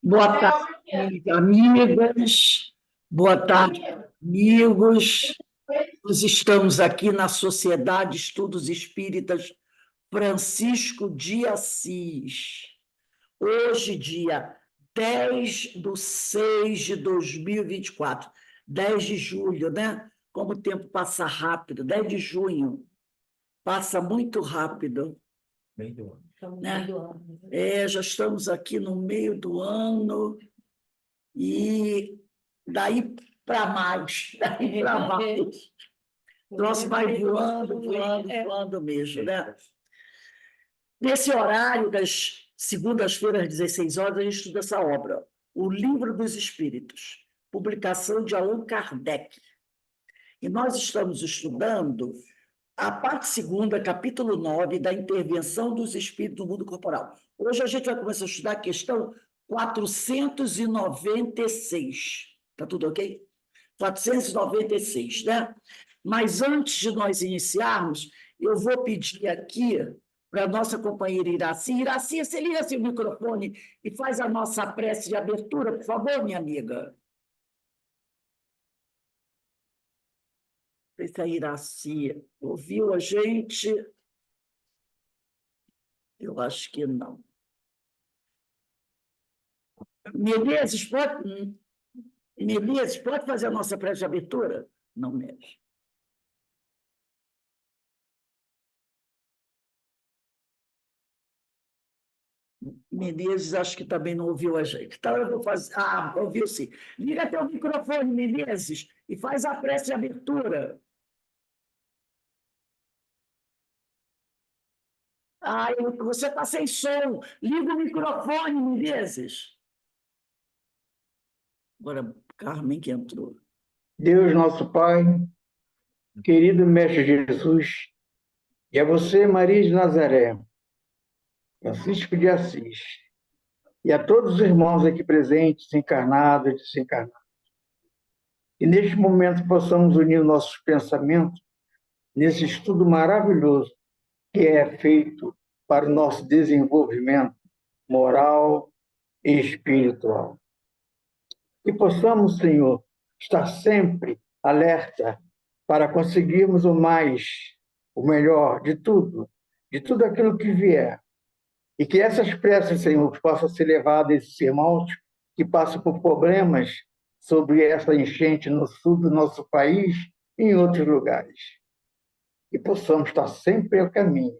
Boa tarde, amigas. Boa tarde, amigos. Nós estamos aqui na Sociedade Estudos Espíritas Francisco de Assis. Hoje, dia 10/6/2024, 10 de julho, né? Como o tempo passa rápido, 10 de junho, passa muito rápido. Meio do ano. Né? Já estamos aqui no meio do ano e daí para mais, daí para mais. O troço vai voando, voando, voando mesmo, né? Nesse horário das segundas-feiras, às 16 horas, a gente estuda essa obra, O Livro dos Espíritos, publicação de Allan Kardec. E nós estamos estudando a parte segunda, capítulo 9, da intervenção dos espíritos no mundo corporal. Hoje a gente vai começar a estudar a questão 496. Está tudo ok? 496, né? Mas antes de nós iniciarmos, eu vou pedir aqui para a nossa companheira Iraci. Iraci, você liga seu microfone e faz a nossa prece de abertura, por favor, minha amiga. Não sei se a Iraci ouviu a gente. Eu acho que não. Menezes, pode fazer a nossa prece de abertura? Não mexe. Menezes, acho que também não ouviu a gente. Então, eu vou fazer. Ah, ouviu sim. Liga até o microfone, Menezes, e faz a prece de abertura. Ah, você está sem som. Liga o microfone, Menezes. Agora, Carmen que entrou. Deus, nosso Pai, querido Mestre Jesus, e a você, Maria de Nazaré, Francisco de Assis, e a todos os irmãos aqui presentes, encarnados e desencarnados. E neste momento possamos unir nossos pensamentos nesse estudo maravilhoso que é feito para o nosso desenvolvimento moral e espiritual. E possamos, Senhor, estar sempre alerta para conseguirmos o mais, o melhor de tudo aquilo que vier. E que essas preces, Senhor, possam ser levadas a esses irmãos que passam por problemas sobre essa enchente no sul do nosso país e em outros lugares. E possamos estar sempre ao caminho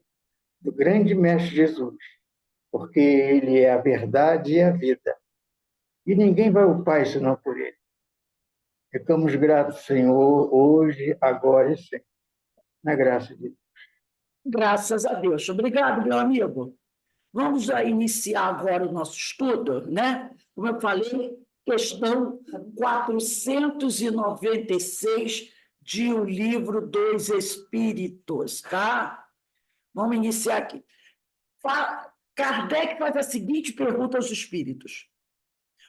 do grande Mestre Jesus, porque Ele é a verdade e a vida. E ninguém vai ao Pai senão por Ele. Ficamos gratos, Senhor, hoje, agora e sempre. Na graça de Deus. Graças a Deus. Obrigado, meu amigo. Vamos iniciar agora o nosso estudo, né? Como eu falei, questão 496 de O Livro dos Espíritos, tá? Vamos iniciar aqui. Kardec faz a seguinte pergunta aos espíritos: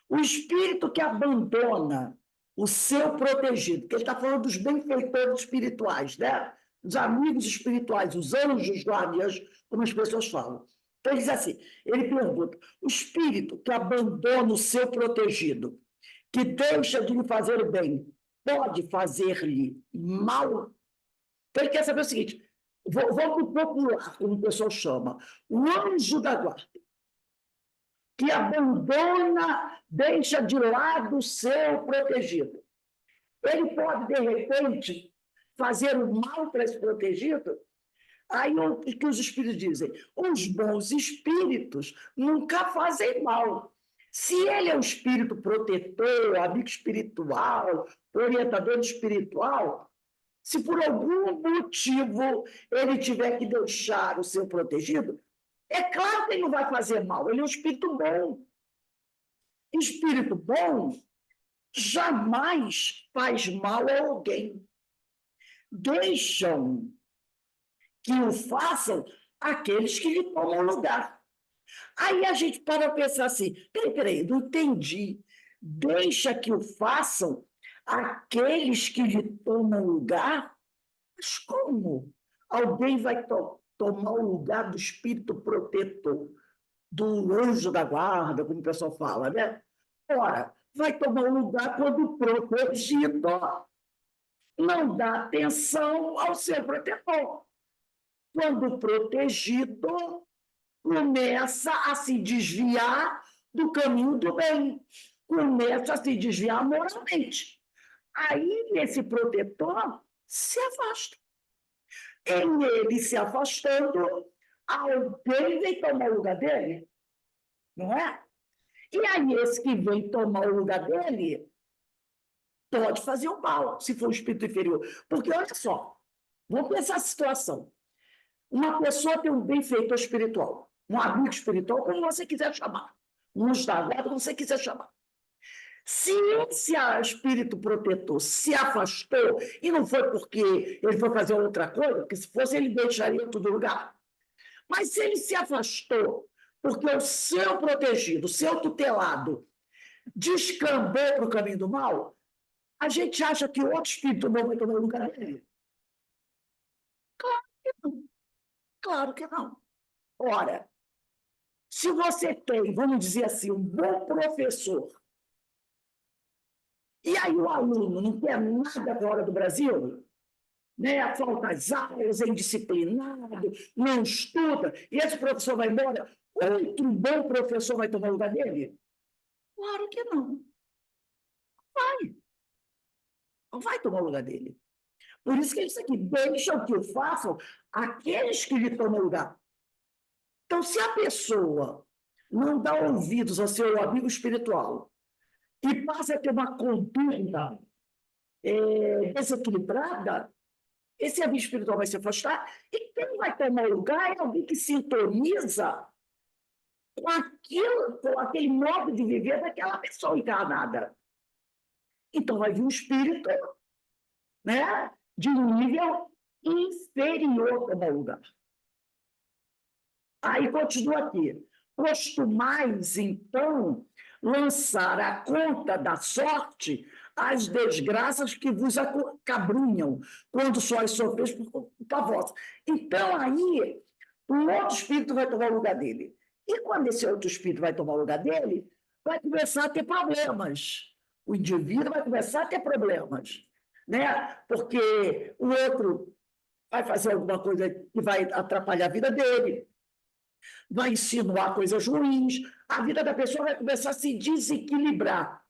o espírito que abandona o seu protegido, que ele está falando dos benfeitores espirituais, né? Os amigos espirituais, os anjos guardiães, como as pessoas falam. Então, ele diz assim, ele pergunta, o espírito que abandona o seu protegido, que deixa de lhe fazer o bem, pode fazer-lhe mal? Então, ele quer saber o seguinte, vamos popular, como o pessoal chama, o anjo da guarda, que abandona, deixa de lado o seu protegido. Ele pode, de repente, fazer o mal para esse protegido? Aí o que os espíritos dizem? Os bons espíritos nunca fazem mal. Se ele é um espírito protetor, amigo espiritual, orientador espiritual, se por algum motivo ele tiver que deixar o seu protegido, é claro que ele não vai fazer mal, ele é um espírito bom. Espírito bom jamais faz mal a alguém. Deixam que o façam aqueles que lhe tomam lugar. Aí a gente para pensar assim, peraí, não entendi. Deixa que o façam aqueles que lhe tomam lugar? Mas como? Alguém vai tomar o lugar do espírito protetor? do anjo da guarda, como o pessoal fala, né? Ora, vai tomar um lugar quando protegido não dá atenção ao seu protetor. Quando protegido, começa a se desviar do caminho do bem, começa a se desviar moralmente. Aí, esse protetor se afasta. Em ele se afastando, alguém vem tomar o lugar dele, não é? E aí, esse que vem tomar o lugar dele pode fazer o mal, se for um espírito inferior. Porque, olha só, vamos pensar a situação. Uma pessoa tem um benfeitor espiritual, um amigo espiritual, como você quiser chamar, um anjo da guarda, como você quiser chamar. Se esse espírito protetor se afastou, e não foi porque ele foi fazer outra coisa, porque se fosse ele deixaria todo lugar. Mas se ele se afastou porque o seu protegido, o seu tutelado, descambou para o caminho do mal, a gente acha que outro espírito não vai tomar o lugar dele? Claro que não. Claro que não. Ora, se você tem, vamos dizer assim, um bom professor, e aí o aluno não quer nada fora do Brasil, né? Falta as aulas, é indisciplinado, não estuda, e esse professor vai embora, outro bom professor vai tomar o lugar dele? Claro que não. Vai. Não vai tomar o lugar dele. Por isso que eles aqui deixam que o façam aqueles que lhe tomam lugar. Então, se a pessoa não dá ouvidos ao seu amigo espiritual e passa a ter uma conduta desequilibrada, esse amigo espiritual vai se afastar e quem vai tomar lugar é alguém que sintoniza com aquilo, com aquele modo de viver daquela pessoa encarnada. Então, vai vir um espírito, né, de um nível inferior tomar lugar. Aí continua aqui. Costumais, então, lançar à conta da sorte as desgraças que vos acabrunham, quando sois sofreis por culpa vossa. Então, aí, o outro espírito vai tomar o lugar dele. E quando esse outro espírito vai tomar o lugar dele, vai começar a ter problemas. O indivíduo vai começar a ter problemas, né? Porque o outro vai fazer alguma coisa que vai atrapalhar a vida dele, vai insinuar coisas ruins, a vida da pessoa vai começar a se desequilibrar.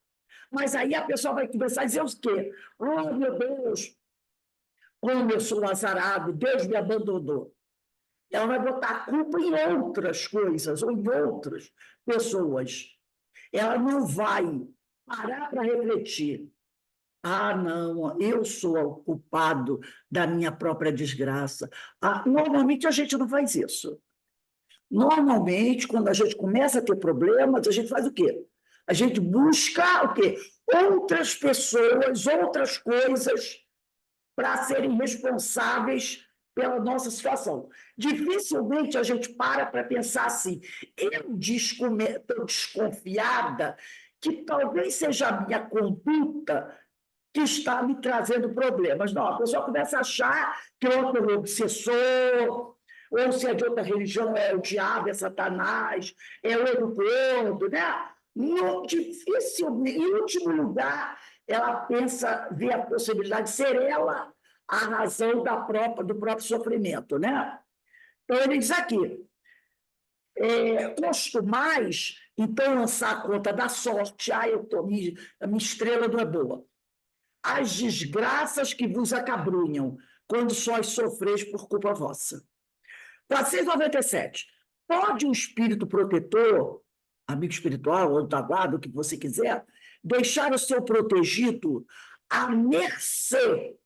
Mas aí a pessoa vai começar a dizer o quê? Oh, meu Deus, como eu sou azarado, Deus me abandonou. Ela vai botar a culpa em outras coisas ou em outras pessoas. Ela não vai parar para refletir. Ah, não, eu sou o culpado da minha própria desgraça. Normalmente a gente não faz isso. Normalmente, quando a gente começa a ter problemas, a gente faz o quê? A gente busca o quê? Outras pessoas, outras coisas para serem responsáveis pela nossa situação. Dificilmente a gente para pensar assim, eu estou desconfiada que talvez seja a minha conduta que está me trazendo problemas. Não, a pessoa começa a achar que outro é um obsessor, ou se é de outra religião, é o diabo, é Satanás, é o outro todo, né? Dificilmente, em último lugar, ela pensa, vê a possibilidade de ser ela a razão do próprio sofrimento, né? Então, ele diz aqui, costumais, então, lançar a conta da sorte, a minha estrela não é boa, as desgraças que vos acabrunham, quando sós sofreis por culpa vossa. 497. Pode um espírito protetor, amigo espiritual, ou da guarda, o que você quiser, deixar o seu protegido à mercê.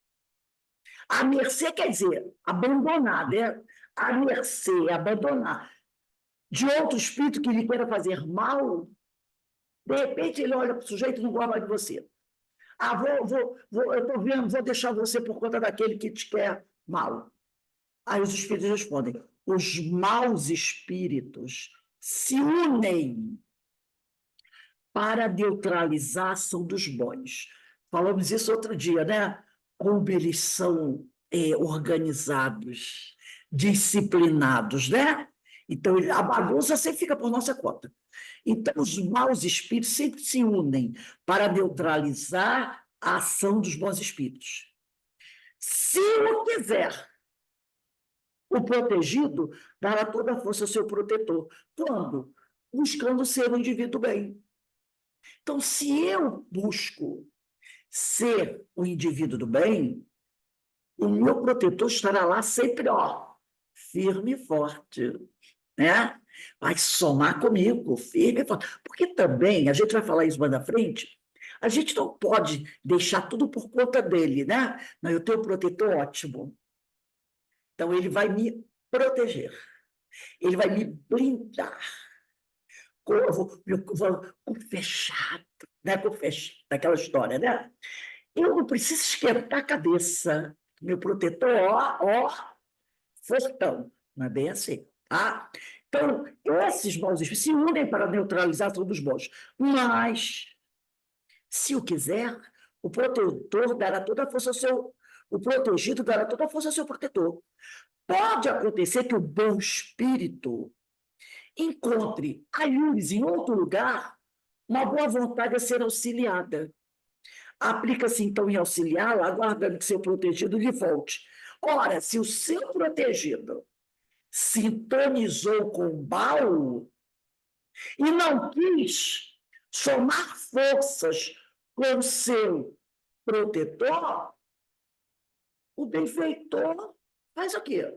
À mercê quer dizer abandonar, né? À mercê, abandonar. De outro espírito que lhe queira fazer mal, de repente ele olha para o sujeito e não gosta mais de você. Eu estou vendo, vou deixar você por conta daquele que te quer mal. Aí os espíritos respondem: os maus espíritos se unem para neutralizar a ação dos bons. Falamos isso outro dia, né? Como eles são organizados, disciplinados, né? Então, a bagunça sempre fica por nossa conta. Então, os maus espíritos sempre se unem para neutralizar a ação dos bons espíritos. Se eu quiser, o protegido dará toda a força ao seu protetor. Quando? Buscando ser um indivíduo bem. Então, se eu busco ser o indivíduo do bem, o meu protetor estará lá sempre, ó, firme e forte, né? Vai somar comigo, firme e forte. Porque também, a gente vai falar isso mais na frente, a gente não pode deixar tudo por conta dele, né? Não, eu tenho um protetor ótimo. Então, ele vai me proteger, ele vai me blindar. Com fechado, né? Com fechado, daquela história, né? Eu não preciso esquentar a cabeça. Meu protetor, ó, fortão. Não é bem assim, tá? Então, esses maus espíritos se unem para neutralizar todos os bons. Mas, se o quiser, o protetor dará toda a força ao seu... O protegido dará toda a força ao seu protetor. Pode acontecer que o bom espírito encontre ajudes em outro lugar uma boa vontade a ser auxiliada. Aplica-se, então, em auxiliá-la, aguardando que seu protegido lhe volte. Ora, se o seu protegido sintonizou com o mal e não quis somar forças com o seu protetor, o benfeitor faz o quê?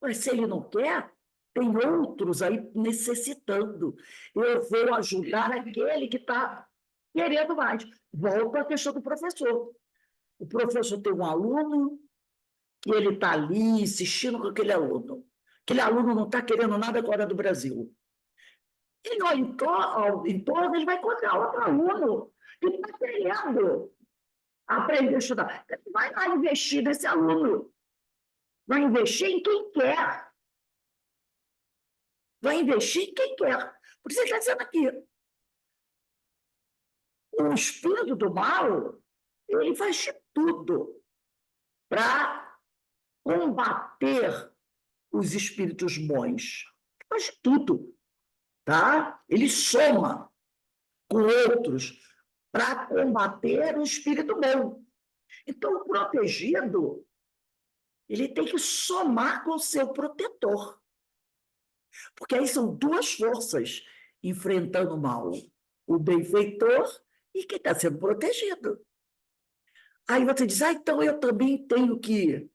Mas se ele não quer, tem outros aí necessitando. Eu vou ajudar aquele que está querendo mais. Volta à questão do professor. O professor tem um aluno que ele está ali insistindo com aquele aluno. Aquele aluno não está querendo nada agora do Brasil. Ele olha em torno, ele vai encontrar outro aluno que está querendo aprender a estudar. Ele vai lá investir nesse aluno. Vai investir em quem quer. Vai investir em quem quer. Por isso ele está dizendo aqui. O espírito do mal, ele faz de tudo para combater os espíritos bons. Faz de tudo, tá? Ele soma com outros para combater o espírito bom. Então, o protegido, ele tem que somar com o seu protetor. Porque aí são duas forças enfrentando o mal. O benfeitor e quem está sendo protegido. Aí você diz, então eu também tenho que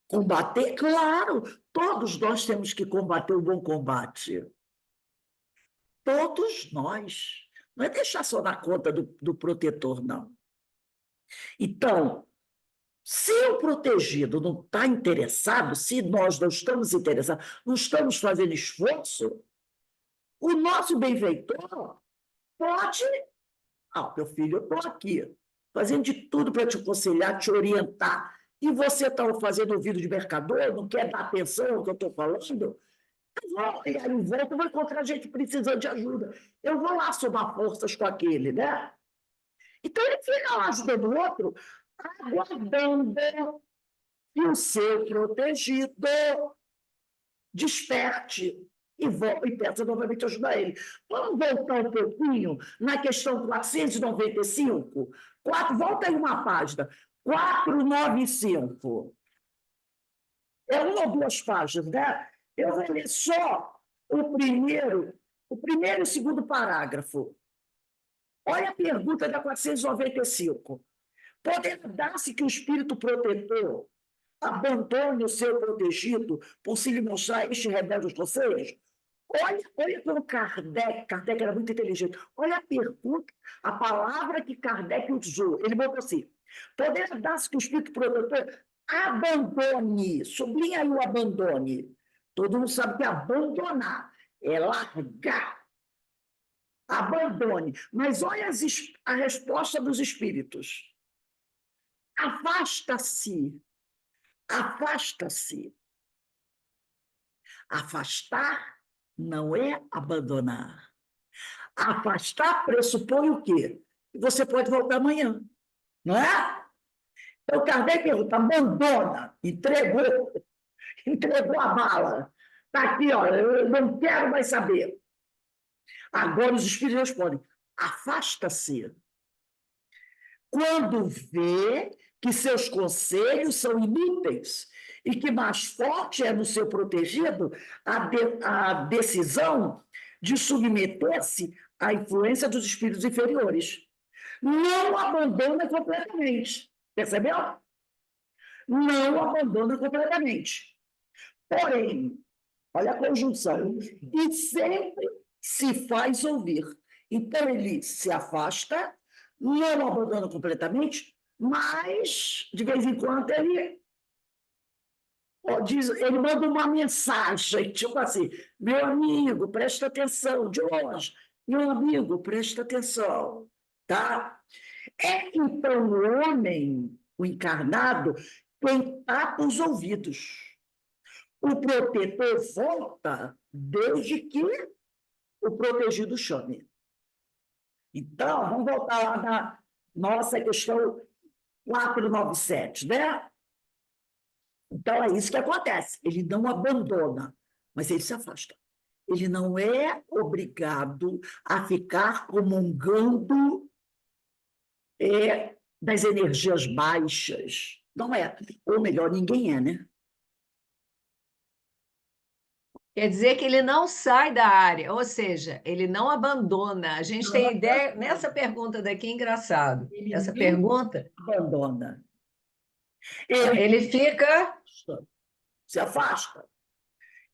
combater? Claro, todos nós temos que combater o bom combate. Todos nós. Não é deixar só na conta do protetor, não. Então, se o protegido não está interessado, se nós não estamos interessados, não estamos fazendo esforço, o nosso benfeitor pode... meu filho, eu estou aqui, fazendo de tudo para te aconselhar, te orientar, e você está fazendo ouvido de mercador, não quer dar atenção ao que eu estou falando? Eu vou, e aí em volta eu vou encontrar gente precisando de ajuda. Eu vou lá somar forças com aquele, né? Então ele fica lá ajudando o outro, aguardando que o seu protegido desperte e peça novamente ajudar ele. Vamos voltar um pouquinho na questão 495? Volta aí uma página. 495. É uma ou duas páginas, né? Eu vou ler só o primeiro e o segundo parágrafo. Olha a pergunta da 495. Poderá dar-se que o espírito protetor abandone o seu protegido por se lhe mostrar este remédio aos conselhos? Olha como Kardec era muito inteligente. Olha a pergunta, a palavra que Kardec usou. Ele botou assim: poderá dar-se que o espírito protetor abandone, sublinha aí o abandone. Todo mundo sabe que abandonar é largar. Abandone. Mas olha a resposta dos espíritos. Afasta-se. Afasta-se. Afastar não é abandonar. Afastar pressupõe o quê? Você pode voltar amanhã, não é? Então, Kardec pergunta, abandona, entregou a bala. Está aqui, ó, eu não quero mais saber. Agora os espíritos respondem: afasta-se. Quando vê que seus conselhos são inúteis e que mais forte é no seu protegido a decisão de submeter-se à influência dos espíritos inferiores. Não abandona completamente. Percebeu? Não abandona completamente. Porém, olha a conjunção, e sempre se faz ouvir. Então, ele se afasta, não abandona completamente, mas, de vez em quando, ele manda uma mensagem, tipo assim, meu amigo, presta atenção, de longe, meu amigo, presta atenção, tá? Então, o homem, o encarnado, tem tapa os ouvidos. O protetor volta desde que o protegido chame. Então, vamos voltar lá na nossa questão 497, né? Então, é isso que acontece. Ele não abandona, mas ele se afasta. Ele não é obrigado a ficar comungando das energias baixas. Não é. Ou melhor, ninguém é, né? Quer dizer que ele não sai da área, ou seja, ele não abandona. A gente tem ideia, nessa pergunta daqui, engraçado. Essa pergunta, Abandona. ele fica. Se afasta.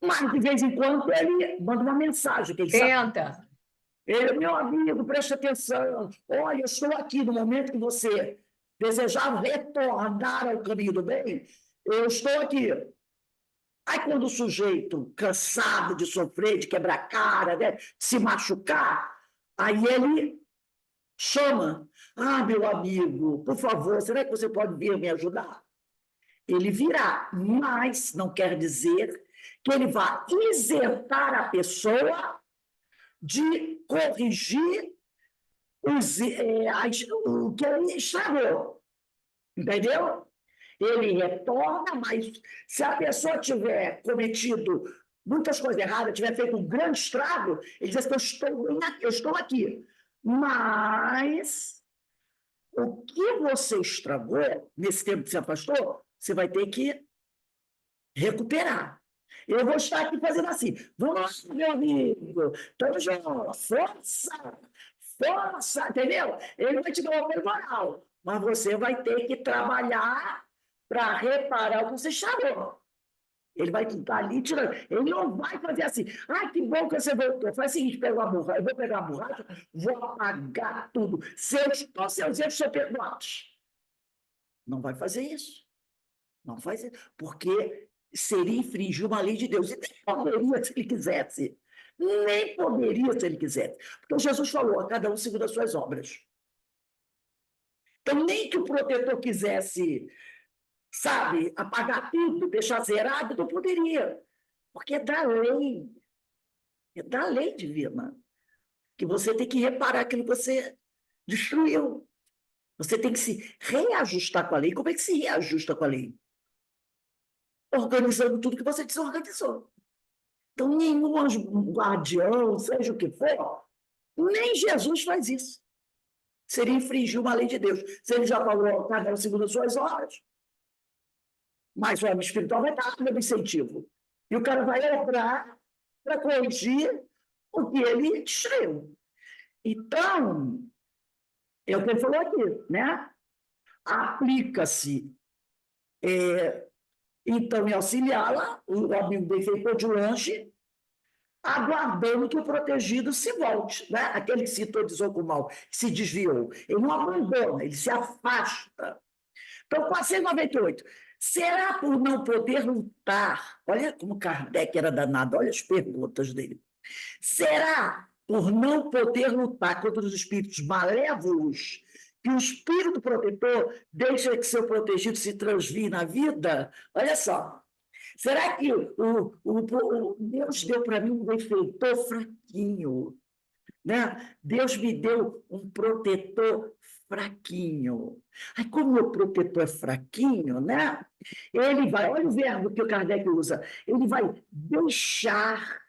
Mas, de vez em quando, ele manda uma mensagem. Que ele Tenta. Sabe. Meu amigo, preste atenção. Olha, eu estou aqui no momento que você desejar retornar ao caminho do bem, eu estou aqui. Aí, quando o sujeito, cansado de sofrer, de quebrar a cara, né, de se machucar, aí ele chama. Ah, meu amigo, por favor, será que você pode vir me ajudar? Ele virá, mas não quer dizer que ele vá isentar a pessoa de corrigir o que ele estragou. Entendeu? Ele retorna, mas se a pessoa tiver cometido muitas coisas erradas, tiver feito um grande estrago, ele diz assim, eu estou aqui. Mas o que você estragou nesse tempo que se afastou, você vai ter que recuperar. Eu vou estar aqui fazendo assim. Vamos lá, meu amigo. Estamos juntos. Força! Força! Entendeu? Ele vai te dar uma apoio moral. Mas você vai ter que trabalhar para reparar o que você estragou. Ele vai estar ali tirando. Ele não vai fazer assim. Ah, que bom que você voltou. Faz o seguinte: pega a borracha. Eu vou pegar a borracha, vou apagar tudo. Seus erros são perdoados. Não vai fazer isso. Não faz isso. Porque seria infringir uma lei de Deus. E nem poderia se ele quisesse. Nem poderia se ele quisesse. Porque Jesus falou a cada um segundo as suas obras. Então, nem que o protetor quisesse, sabe, apagar tudo, deixar zerado, não poderia. Porque é da lei. É da lei divina. Que você tem que reparar aquilo que você destruiu. Você tem que se reajustar com a lei. Como é que se reajusta com a lei? Organizando tudo que você desorganizou. Então, nenhum anjo guardião, seja o que for, nem Jesus faz isso. Seria infringir uma lei de Deus. Se ele já falou, cada um segundo as suas horas, mas o homem espiritual vai dar no incentivo. E o cara vai obrar para corrigir o que ele destruiu. Então, é o que ele falou aqui, né? Aplica-se, então, em auxiliá-la, o amigo benfeitor de longe, aguardando que o protegido se volte, né? Aquele que se introduzou com o mal, que se desviou. Ele não abandona, ele se afasta. Então, 498. Será por não poder lutar? Olha como Kardec era danado, olha as perguntas dele. Será por não poder lutar contra os espíritos malévolos que o espírito protetor deixa que seu protegido se transvie na vida? Olha só. Será que o Deus deu para mim um benfeitor fraquinho, né? Deus me deu um protetor fraquinho. Aí, como o meu protetor é fraquinho, né? Ele vai, olha o verbo que o Kardec usa, ele vai deixar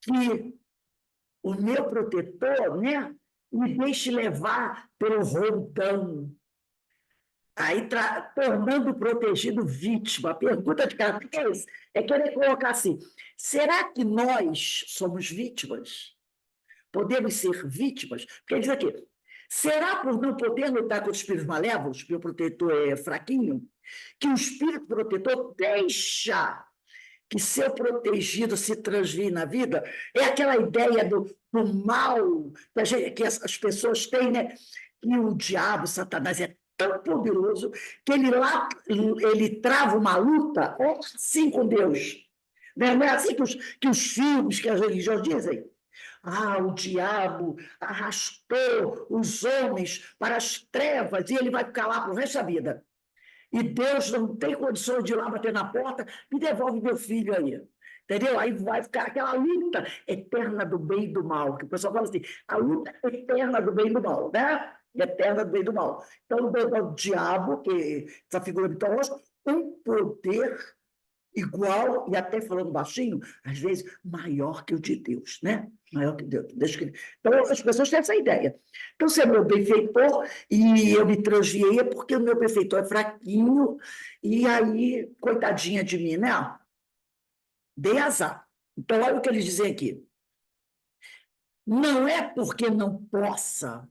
que o meu protetor, né, me deixe levar pelo roldão. Aí, tornando o protegido vítima. A pergunta de cara, o que é isso? É querer colocar assim: será que nós somos vítimas? Podemos ser vítimas? Porque ele diz aqui: será por não poder lutar contra os espíritos malévolos, que o protetor é fraquinho, que o espírito protetor deixa que seu protegido se transvie na vida? É aquela ideia do mal que as pessoas têm, né? Que o diabo, Satanás, é tão poderoso que ele trava uma luta assim com Deus. Não é assim que os filmes, que as religiões dizem? Ah, o diabo arrastou os homens para as trevas e ele vai ficar lá para o resto da vida. E Deus não tem condições de ir lá bater na porta, me devolve meu filho aí. Entendeu? Aí vai ficar aquela luta eterna do bem e do mal, que o pessoal fala assim, a luta eterna do bem e do mal, né? Eterna do bem e do mal. Então, o diabo, que essa figura mitológica, um poder igual, e até falando baixinho, às vezes maior que o de Deus, né? Maior que Deus. Então, as pessoas têm essa ideia. Então, se é meu benfeitor e eu me transviei, é porque o meu benfeitor é fraquinho, e aí, coitadinha de mim, né? Dei azar. Então, olha o que eles dizem aqui. Não é porque não possa.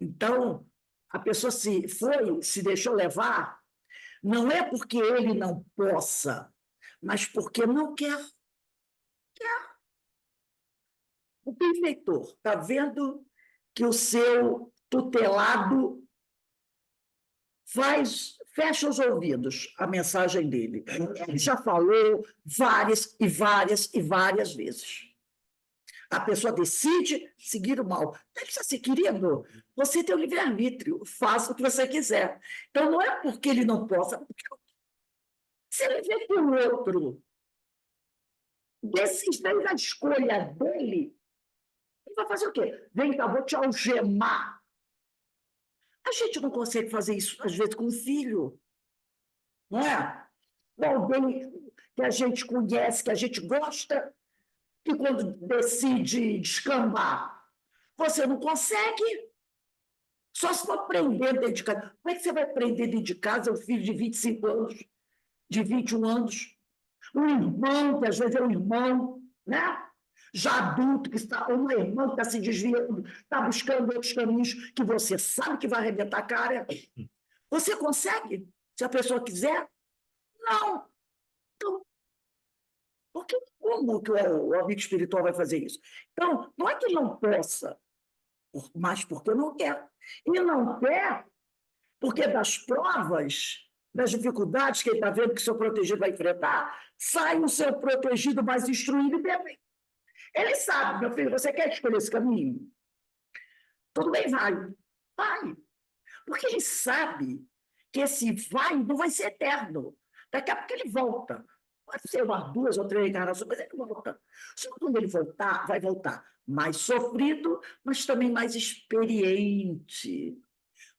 Então, a pessoa se deixou levar, não é porque ele não possa, mas porque não quer. O benfeitor está vendo que o seu tutelado fecha os ouvidos à mensagem dele. Ele já falou várias e várias e várias vezes. A pessoa decide seguir o mal. Ele diz assim, querido, você tem o livre-arbítrio, faça o que você quiser. Então, não é porque ele não possa, porque se ele vê que o outro fez a escolha dele, ele vai fazer o quê? Vem cá, vou te algemar. A gente não consegue fazer isso, às vezes, com um filho, não é? Alguém que a gente conhece, que a gente gosta, que quando decide descambar, você não consegue. Só se for prender dentro de casa. Como é que você vai prender dentro de casa um filho de 25 anos, de 21 anos? Um irmão, que às vezes é um irmão, né? Já adulto, uma irmã que está se desviando, está buscando outros caminhos que você sabe que vai arrebentar a cara. Você consegue? Se a pessoa quiser? Não. Então, como que o amigo espiritual vai fazer isso? Então, não é que ele não possa, mas porque não quer. E não quer porque das provas, das dificuldades que ele está vendo que o seu protegido vai enfrentar, sai o seu protegido mais instruído e bem. Ele sabe, meu filho, você quer escolher esse caminho? Tudo bem, vai. Vai. Porque ele sabe que esse vai não vai ser eterno. Daqui a pouco ele volta. Pode ser umas 2 ou 3 encarnações, mas ele volta. Só que quando ele voltar, vai voltar mais sofrido, mas também mais experiente,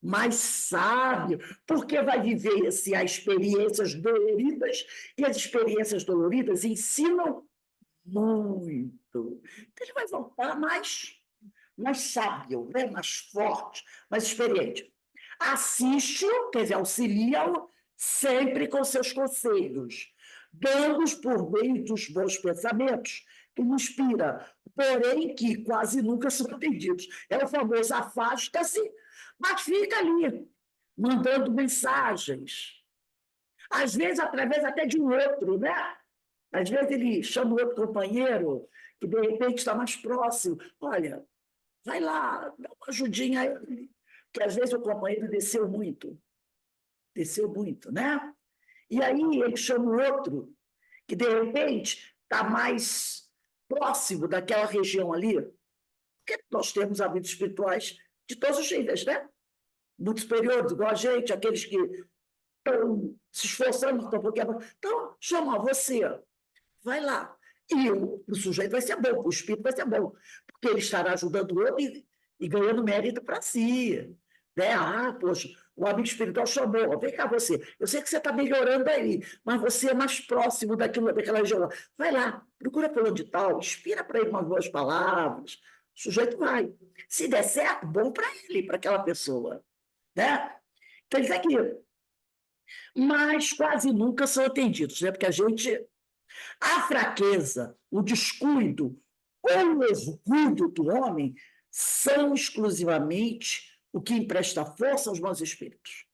mais sábio, porque vai viver as experiências doloridas, e as experiências doloridas ensinam muito. Então, ele vai voltar mais sábio, né? Mais forte, mais experiente. Assiste-o, quer dizer, auxilia-o sempre com seus conselhos, dando-os por meio dos bons pensamentos que o inspira, porém que quase nunca são atendidos. É o famoso afasta-se, mas fica ali, mandando mensagens. Às vezes, através até de um outro, né? Às vezes ele chama o outro companheiro, que de repente está mais próximo. Olha, vai lá, dá uma ajudinha a ele. Que às vezes o companheiro desceu muito, né? E aí ele chama o outro, que de repente está mais próximo daquela região ali, porque nós temos amigos espirituais de todos os níveis, né? Muito superiores, igual a gente, aqueles que estão se esforçando, então chama você, vai lá. E o sujeito vai ser bom, o espírito vai ser bom, porque ele estará ajudando o outro e ganhando mérito para si. Né? Ah, poxa, o amigo espiritual chamou, vem cá você, eu sei que você está melhorando aí, mas você é mais próximo daquela região. Vai lá, procura fulano de tal, inspira para ele umas boas palavras, o sujeito vai. Se der certo, bom para ele, para aquela pessoa. Né? Então, isso aqui. Mas quase nunca são atendidos, né? Porque a fraqueza, o descuido ou o orgulho do homem são exclusivamente o que empresta força aos maus espíritos,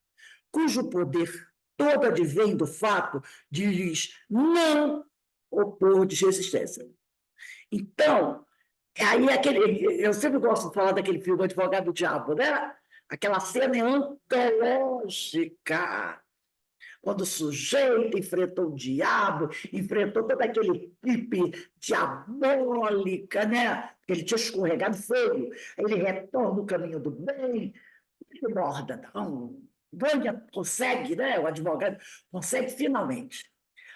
cujo poder todo advém do fato de lhes não opor de resistência. Então, aí eu sempre gosto de falar daquele filme do Advogado do Diabo, né? Aquela cena é antológica, quando o sujeito enfrentou o diabo, enfrentou toda aquele equipe diabólica, né? Ele tinha escorregado feio, ele retorna o caminho do bem, ele morda, não, ganha, consegue, né? O advogado consegue finalmente.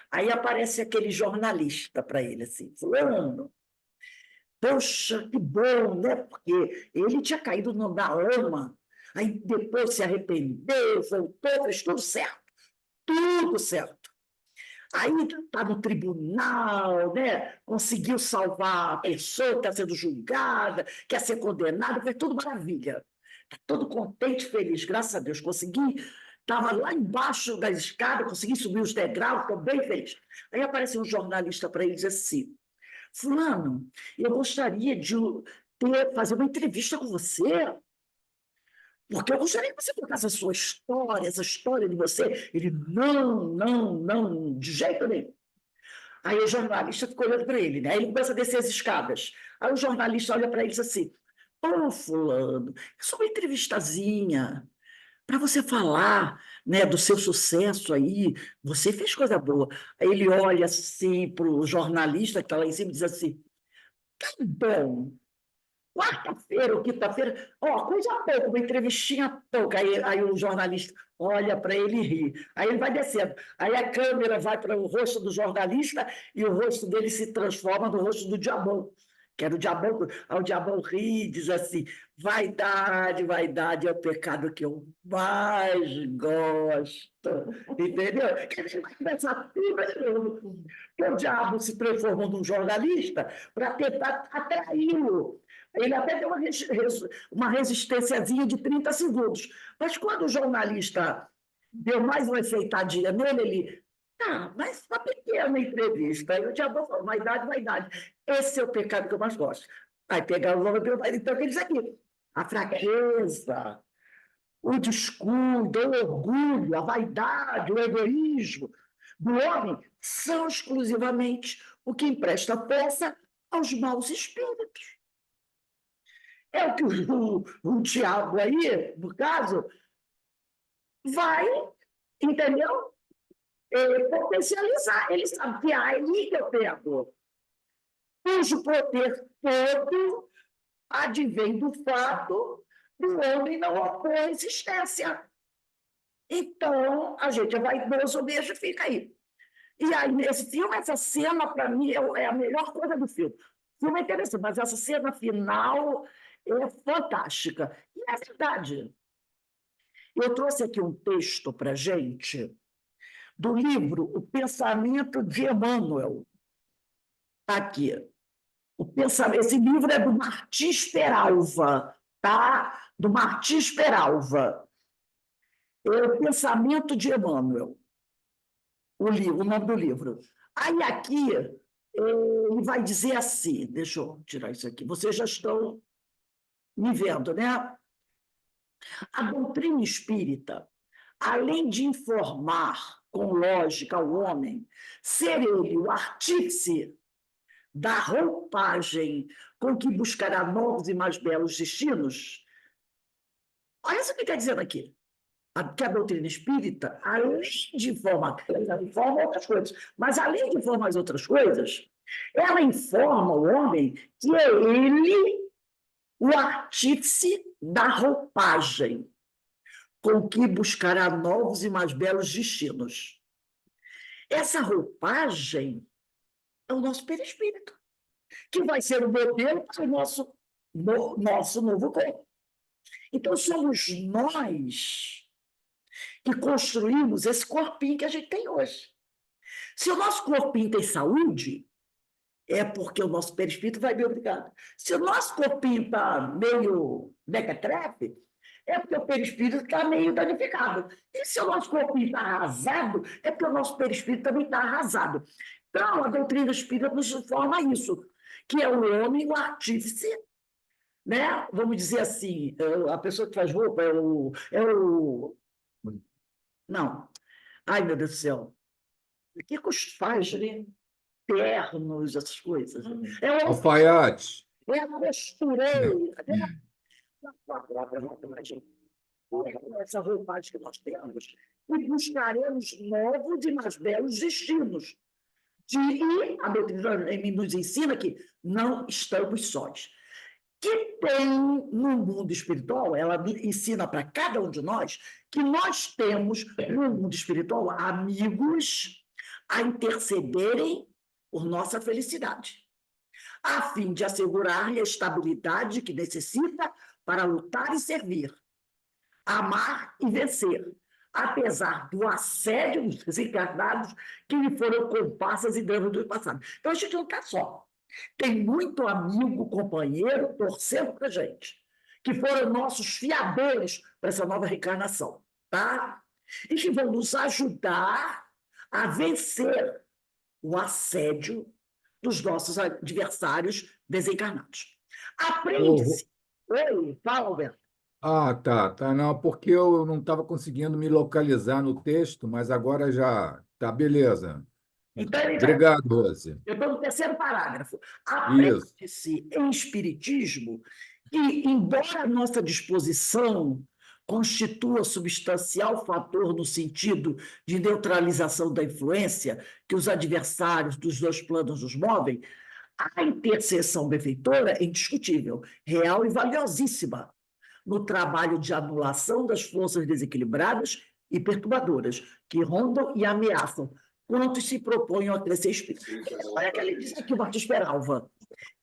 Aí aparece aquele jornalista para ele, assim, fulano, poxa, que bom, né? Porque ele tinha caído na lama, aí depois se arrependeu, voltou, fez tudo certo. Aí está no tribunal, né? Conseguiu salvar a pessoa que está sendo julgada, quer ser condenada, foi tudo maravilha. Está todo contente, feliz, graças a Deus. Consegui, estava lá embaixo da escada, consegui subir os degraus, estou bem feliz. Aí aparece um jornalista para ele e diz assim: fulano, eu gostaria de fazer uma entrevista com você, porque eu gostaria que você contasse a sua história, essa história de você. Ele, não, não, não, de jeito nenhum. Aí o jornalista ficou olhando para ele, né? Aí ele começa a descer as escadas. Aí o jornalista olha para ele e diz assim: ô, fulano, é só uma entrevistazinha para você falar, né, do seu sucesso aí, você fez coisa boa. Aí ele olha assim para o jornalista que está lá em cima e diz assim: tá bom, quarta-feira ou quinta-feira, ó, coisa pouca, uma entrevistinha pouca. Aí o jornalista olha para ele e ri. Aí ele vai descendo. Aí a câmera vai para o rosto do jornalista e o rosto dele se transforma no rosto do Diabão, que era o Diabão. Aí o Diabão ri e diz assim: vaidade, vaidade é o pecado que eu mais gosto. Entendeu? Quer dizer, vai começar tudo de novo. Porque o diabo se transformou num jornalista para tentar atraí-lo. Ele até deu uma resistênciazinha de 30 segundos. Mas quando o jornalista deu mais uma enfeitadinha nele, ele. Ah, mas uma pequena entrevista. Aí o diabo falou: vaidade, vaidade. Esse é o pecado que eu mais gosto. Aí pegar o nome do então, ele diz aqui: a fraqueza, o descuido, o orgulho, a vaidade, o egoísmo do homem são exclusivamente o que empresta força aos maus espíritos. É o que o diabo aí, no caso, vai, entendeu? Potencializar. Ele sabe que é ali que eu pego, cujo poder todo advém do fato do homem não opor a existência. Então, a gente é vaidoso, o beijo fica aí. E aí, nesse filme, essa cena, para mim, é a melhor coisa do filme. O filme é interessante, mas essa cena final é fantástica. E é verdade. Eu trouxe aqui um texto para a gente do livro O Pensamento de Emmanuel. Está aqui. Esse livro é do Martins Peralva, tá? Do Martins Peralva. É O Pensamento de Emmanuel, o nome do livro. Aí aqui ele vai dizer assim, deixa eu tirar isso aqui, vocês já estão me vendo, né? A doutrina espírita, além de informar com lógica o homem, ser ele o artífice da roupagem com que buscará novos e mais belos destinos. Olha isso que está dizendo aqui. Que a doutrina espírita, além de informar, ela informa outras coisas, mas além de informar as outras coisas, ela informa o homem que é ele o artífice da roupagem com que buscará novos e mais belos destinos. Essa roupagem é o nosso perispírito, que vai ser o modelo para o nosso novo corpo. Então, somos nós que construímos esse corpinho que a gente tem hoje. Se o nosso corpinho tem saúde, é porque o nosso perispírito vai bem obrigado. Se o nosso corpinho está meio mequetrefe, é porque o perispírito está meio danificado. E se o nosso corpinho está arrasado, é porque o nosso perispírito também está arrasado. Então, a doutrina espírita nos informa isso, que é o homem, o artífice, né? Vamos dizer assim, a pessoa que faz roupa Não. Ai, meu Deus do céu. O que faz, né? Ternos, essas coisas. Alfaiate. É a costureira, essa roupagem que nós temos, e buscaremos novos e mais belos destinos. E a doutrina nos ensina que não estamos sós. Que tem no mundo espiritual, ela ensina para cada um de nós que nós temos no mundo espiritual amigos a intercederem por nossa felicidade, a fim de assegurar-lhe a estabilidade que necessita para lutar e servir, amar e vencer, apesar do assédio dos desencarnados que lhe foram comparsas e danos do passado. Então, a gente não está só. Tem muito amigo, companheiro, torcendo para a gente, que foram nossos fiadores para essa nova reencarnação, tá? E que vão nos ajudar a vencer o assédio dos nossos adversários desencarnados. Aprende-se. Oi, fala, Alberto. Tá. Não, porque eu não estava conseguindo me localizar no texto, mas agora já está, beleza. Então, Obrigado, Rose. eu estou no terceiro parágrafo. Isso. Aprende-se em espiritismo que, embora a nossa disposição constitua substancial fator no sentido de neutralização da influência que os adversários dos dois planos nos movem, a intercessão benfeitora é indiscutível, real e valiosíssima no trabalho de anulação das forças desequilibradas e perturbadoras que rondam e ameaçam quantos se proponham a crescer espiritualmente. Olha que ele diz aqui, Martins Peralva,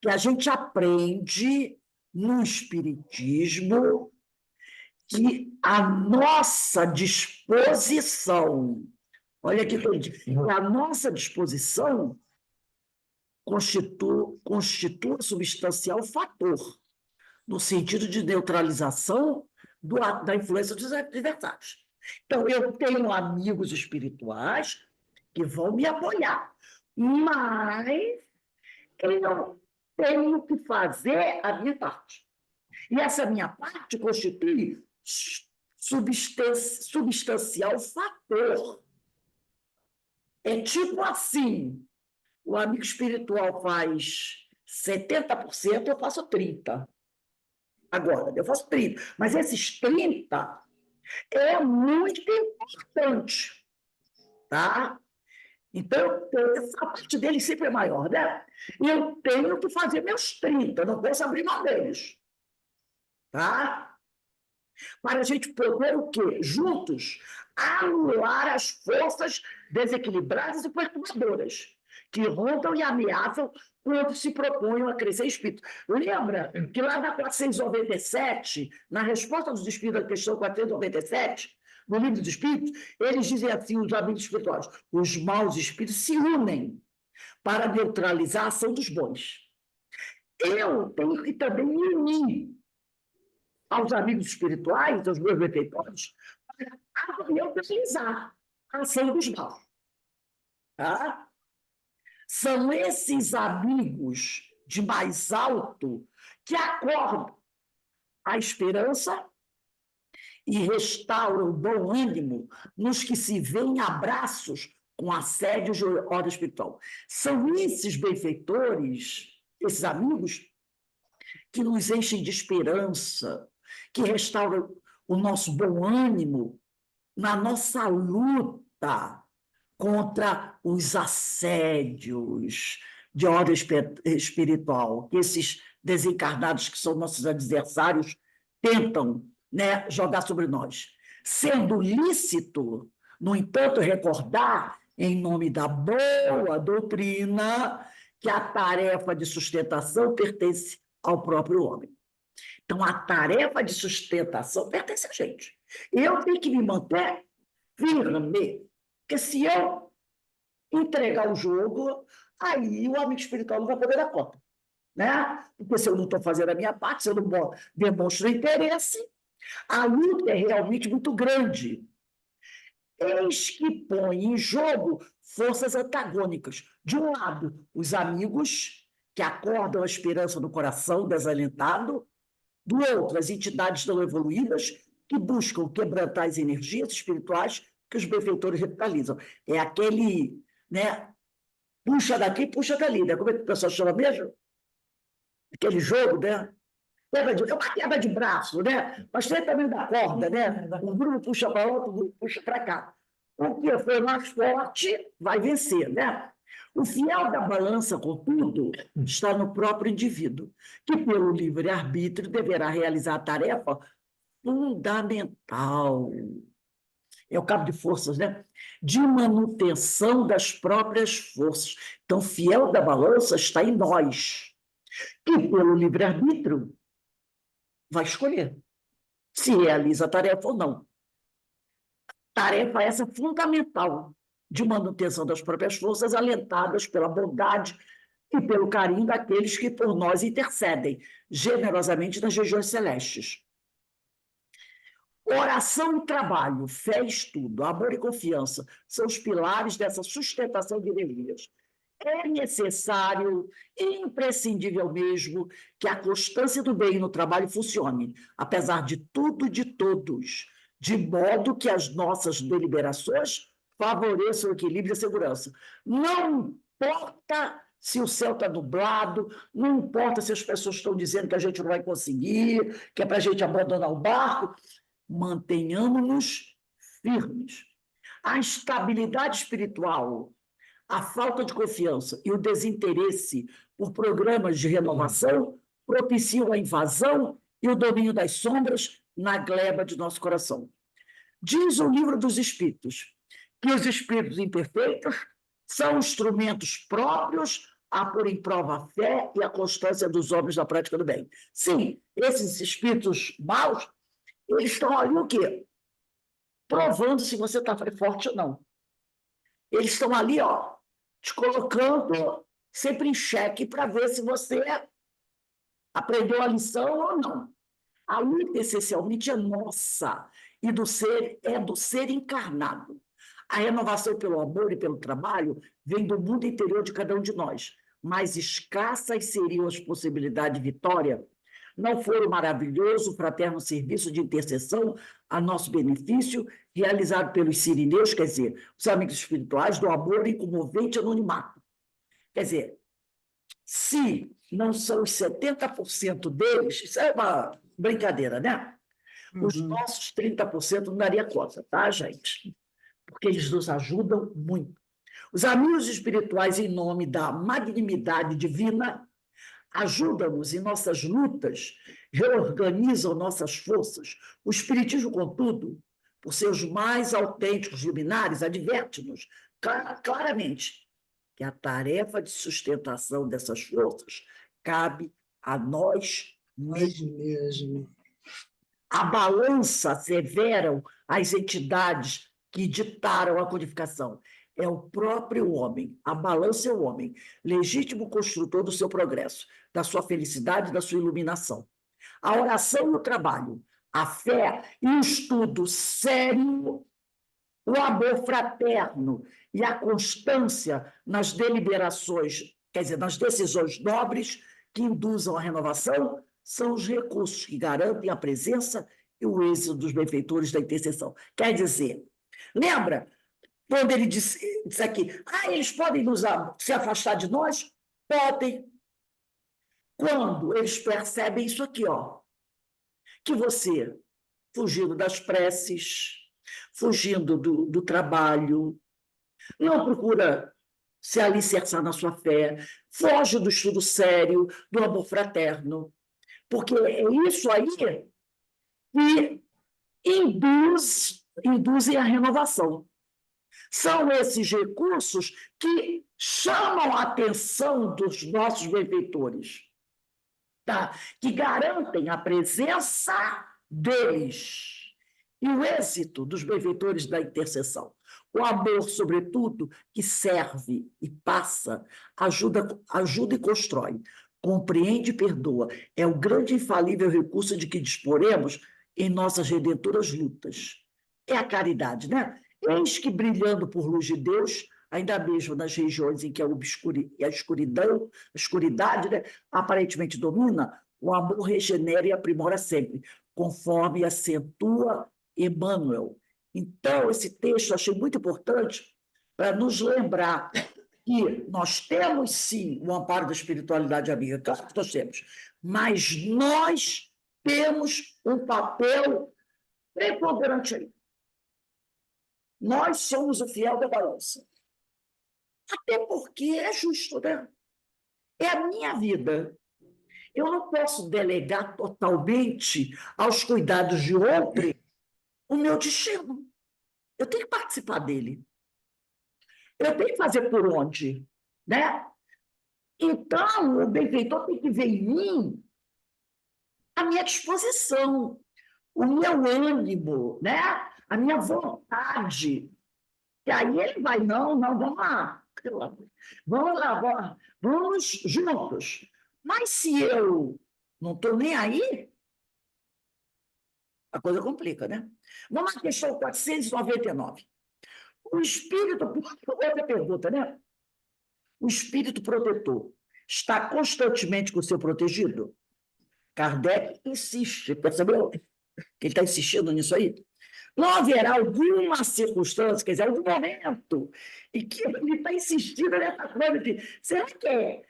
que a gente aprende no espiritismo que a nossa disposição, olha aqui, a nossa disposição constitua substancial fator no sentido de neutralização da influência dos adversários. Então, eu tenho amigos espirituais que vão me apoiar, mas eu tenho que fazer a minha parte. E essa minha parte constitui substancial fator. É tipo assim, o amigo espiritual faz 70%, eu faço 30%. Agora, eu faço 30%, mas esses 30% é muito importante, tá? Então, a parte dele sempre é maior, né? E eu tenho que fazer meus 30%, não posso abrir mão deles, tá? Para a gente poder o quê? Juntos, anular as forças desequilibradas e perturbadoras que rondam e ameaçam quando se proponham a crescer espírito. Lembra que lá na 497, na resposta dos espíritos à questão 497, no livro dos espíritos, eles dizem assim, os amigos espirituais, os maus espíritos se unem para neutralizar a ação dos bons. Eu tenho que também me unir aos amigos espirituais, aos meus benfeitores, para neutralizar a ação dos maus. Tá? São esses amigos de mais alto que acordam a esperança e restauram o bom ânimo nos que se veem abraços com assédio de ordem espiritual. São esses benfeitores, esses amigos, que nos enchem de esperança, que restauram o nosso bom ânimo na nossa luta contra os assédios de ordem espiritual, que esses desencarnados, que são nossos adversários, tentam, né, jogar sobre nós. Sendo lícito, no entanto, recordar, em nome da boa doutrina, que a tarefa de sustentação pertence ao próprio homem. Então, a tarefa de sustentação pertence a gente. Eu tenho que me manter firme, porque se eu entregar o jogo, aí o amigo espiritual não vai poder dar conta, né? Porque se eu não estou fazendo a minha parte, se eu não demonstro interesse, a luta é realmente muito grande. Eis que põe em jogo forças antagônicas. De um lado, os amigos, que acordam a esperança no coração desalentado; do outro, as entidades não evoluídas, que buscam quebrantar as energias espirituais que os benfeitores revitalizam. É aquele, né, puxa daqui, puxa dali, né? Como é que o pessoal chama mesmo? Aquele jogo, né? É uma queda de braço, né? Mas tem também da corda, né? Um grupo puxa para outro, um grupo puxa para cá. O que for mais forte vai vencer, né? O fiel da balança, contudo, está no próprio indivíduo, que, pelo livre-arbítrio, deverá realizar a tarefa fundamental. É o cabo de forças, né? De manutenção das próprias forças. Então, o fiel da balança está em nós, que, pelo livre-arbítrio, vai escolher se realiza a tarefa ou não. Tarefa essa fundamental de manutenção das próprias forças, alentadas pela bondade e pelo carinho daqueles que por nós intercedem generosamente nas regiões celestes. Oração e trabalho, fé e estudo, amor e confiança são os pilares dessa sustentação de energias. É necessário e imprescindível mesmo que a constância do bem no trabalho funcione, apesar de tudo e de todos, de modo que as nossas deliberações favoreçam o equilíbrio e a segurança. Não importa se o céu está nublado, não importa se as pessoas estão dizendo que a gente não vai conseguir, que é para a gente abandonar o barco, mantenhamos-nos firmes. A estabilidade espiritual, a falta de confiança e o desinteresse por programas de renovação propiciam a invasão e o domínio das sombras na gleba de nosso coração. Diz o Livro dos Espíritos que os espíritos imperfeitos são instrumentos próprios a pôr em prova a fé e a constância dos homens na prática do bem. Sim, esses espíritos maus, eles estão ali o quê? Provando se você está forte ou não. Eles estão ali, ó, te colocando sempre em xeque para ver se você aprendeu a lição ou não. A luta essencialmente é nossa e do ser encarnado. A renovação pelo amor e pelo trabalho vem do mundo interior de cada um de nós, mas escassas seriam as possibilidades de vitória não for o maravilhoso fraterno serviço de intercessão a nosso benefício, realizado pelos sirineus, quer dizer, os amigos espirituais do amor em comovente anonimato. Quer dizer, se não são os 70% deles, isso é uma brincadeira, né? Os nossos 30% não daria conta, tá, gente? Porque eles nos ajudam muito. Os amigos espirituais, em nome da magnanimidade divina, ajudam-nos em nossas lutas, reorganizam nossas forças. O Espiritismo, contudo, por seus mais autênticos luminares, adverte-nos claramente que a tarefa de sustentação dessas forças cabe a nós mesmos. A balança asseveram as entidades que ditaram a codificação. É o próprio homem, a balança é o homem, legítimo construtor do seu progresso, da sua felicidade, da sua iluminação. A oração e o trabalho, a fé e o estudo sério, o amor fraterno e a constância nas deliberações, quer dizer, nas decisões nobres que induzam a renovação, são os recursos que garantem a presença e o êxito dos benfeitores da intercessão. Quer dizer, lembra quando ele disse aqui, eles podem se afastar de nós? Podem. Quando eles percebem isso aqui, ó, que você, fugindo das preces, fugindo do trabalho, não procura se alicerçar na sua fé, foge do estudo sério, do amor fraterno, porque é isso aí que induzem a renovação. São esses recursos que chamam a atenção dos nossos benfeitores, tá? Que garantem a presença deles e o êxito dos benfeitores da intercessão. O amor, sobretudo, que serve e passa, ajuda e constrói, compreende e perdoa. É o grande e infalível recurso de que disporemos em nossas redentoras lutas. É a caridade, né? Eis que, brilhando por luz de Deus, ainda mesmo nas regiões em que a escuridão, a escuridade, né, aparentemente domina, o amor regenera e aprimora sempre, conforme acentua Emmanuel. Então, esse texto eu achei muito importante para nos lembrar que nós temos, sim, o amparo da espiritualidade amiga, claro que nós temos, mas nós temos um papel preponderante aí. Nós somos o fiel da balança. Até porque é justo, né? É a minha vida. Eu não posso delegar totalmente aos cuidados de outro o meu destino. Eu tenho que participar dele. Eu tenho que fazer por onde, né? Então, o benfeitor tem que ver em mim a minha disposição, o meu ânimo, né? A minha vontade. E aí ele vai, não, vamos lá. Vamos lá, vamos juntos. Mas se eu não estou nem aí, a coisa complica, né? Vamos à questão 499. O espírito, outra pergunta, né? O espírito protetor está constantemente com o seu protegido? Kardec insiste, percebeu que ele está insistindo nisso aí? Não haverá alguma circunstância, quer dizer, algum momento em que ele está insistindo nessa coisa de será que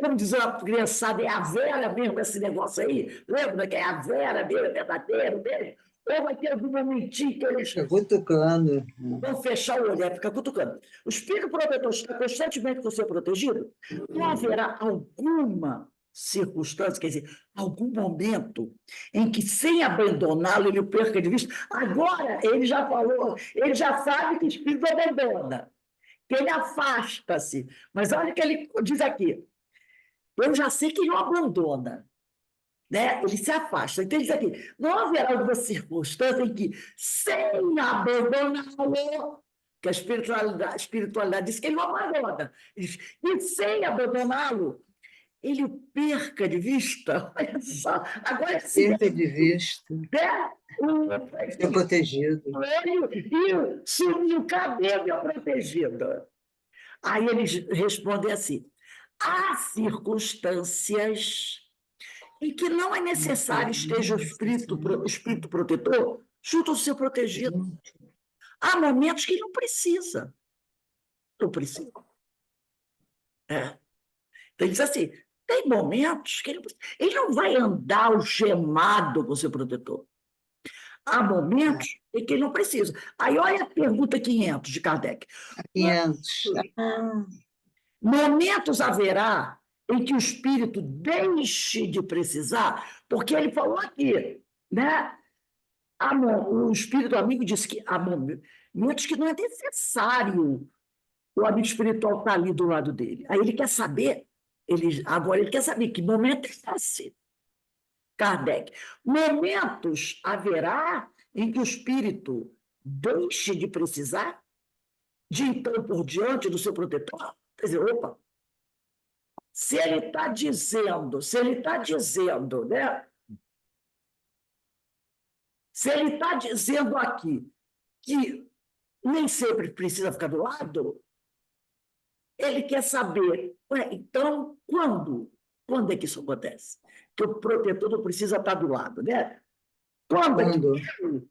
como diz a criançada, é a Vera mesmo esse negócio aí? Lembra que é a Vera mesmo, é verdadeiro mesmo? Ou vai ter algum momentinho que eles Fica cutucando. vão fechar o olho, fica cutucando. O espírito protetor está constantemente com o seu protegido? Não haverá alguma circunstância, quer dizer, algum momento em que, sem abandoná-lo, ele o perca de vista. Agora, ele já falou, ele já sabe que o espírito abandona, que ele afasta-se. Mas olha o que ele diz aqui. Eu já sei que ele não abandona, né? Ele se afasta. Então, ele diz aqui, não haverá alguma circunstância em que, sem abandoná-lo, que a espiritualidade diz que ele não abandona, e sem abandoná-lo, ele o perca de vista. Olha só, agora sim. Perca de vista. É protegido. E sumiu, cadê meu protegido? Aí eles respondem assim: há circunstâncias em que não é necessário esteja o espírito protetor junto ao seu protegido. Há momentos que ele não precisa. Não precisa. É. Então, ele diz assim, tem momentos que ele não vai andar algemado com o seu protetor. Há momentos em que ele não precisa. Aí, olha a pergunta 500 de Kardec. 500. Momentos haverá em que o espírito deixe de precisar, porque ele falou aqui, né? O espírito amigo disse que há momentos que não é necessário o amigo espiritual estar ali do lado dele. Aí ele quer saber, agora ele quer saber que momento é esse. Kardec. Momentos haverá em que o espírito deixe de precisar, de então por diante do seu protetor? Quer dizer, opa, se ele está dizendo, né? Se ele está dizendo aqui que nem sempre precisa ficar do lado, ele quer saber, então, quando? Quando é que isso acontece? Que o protetor não precisa estar do lado, né? Quando é que eu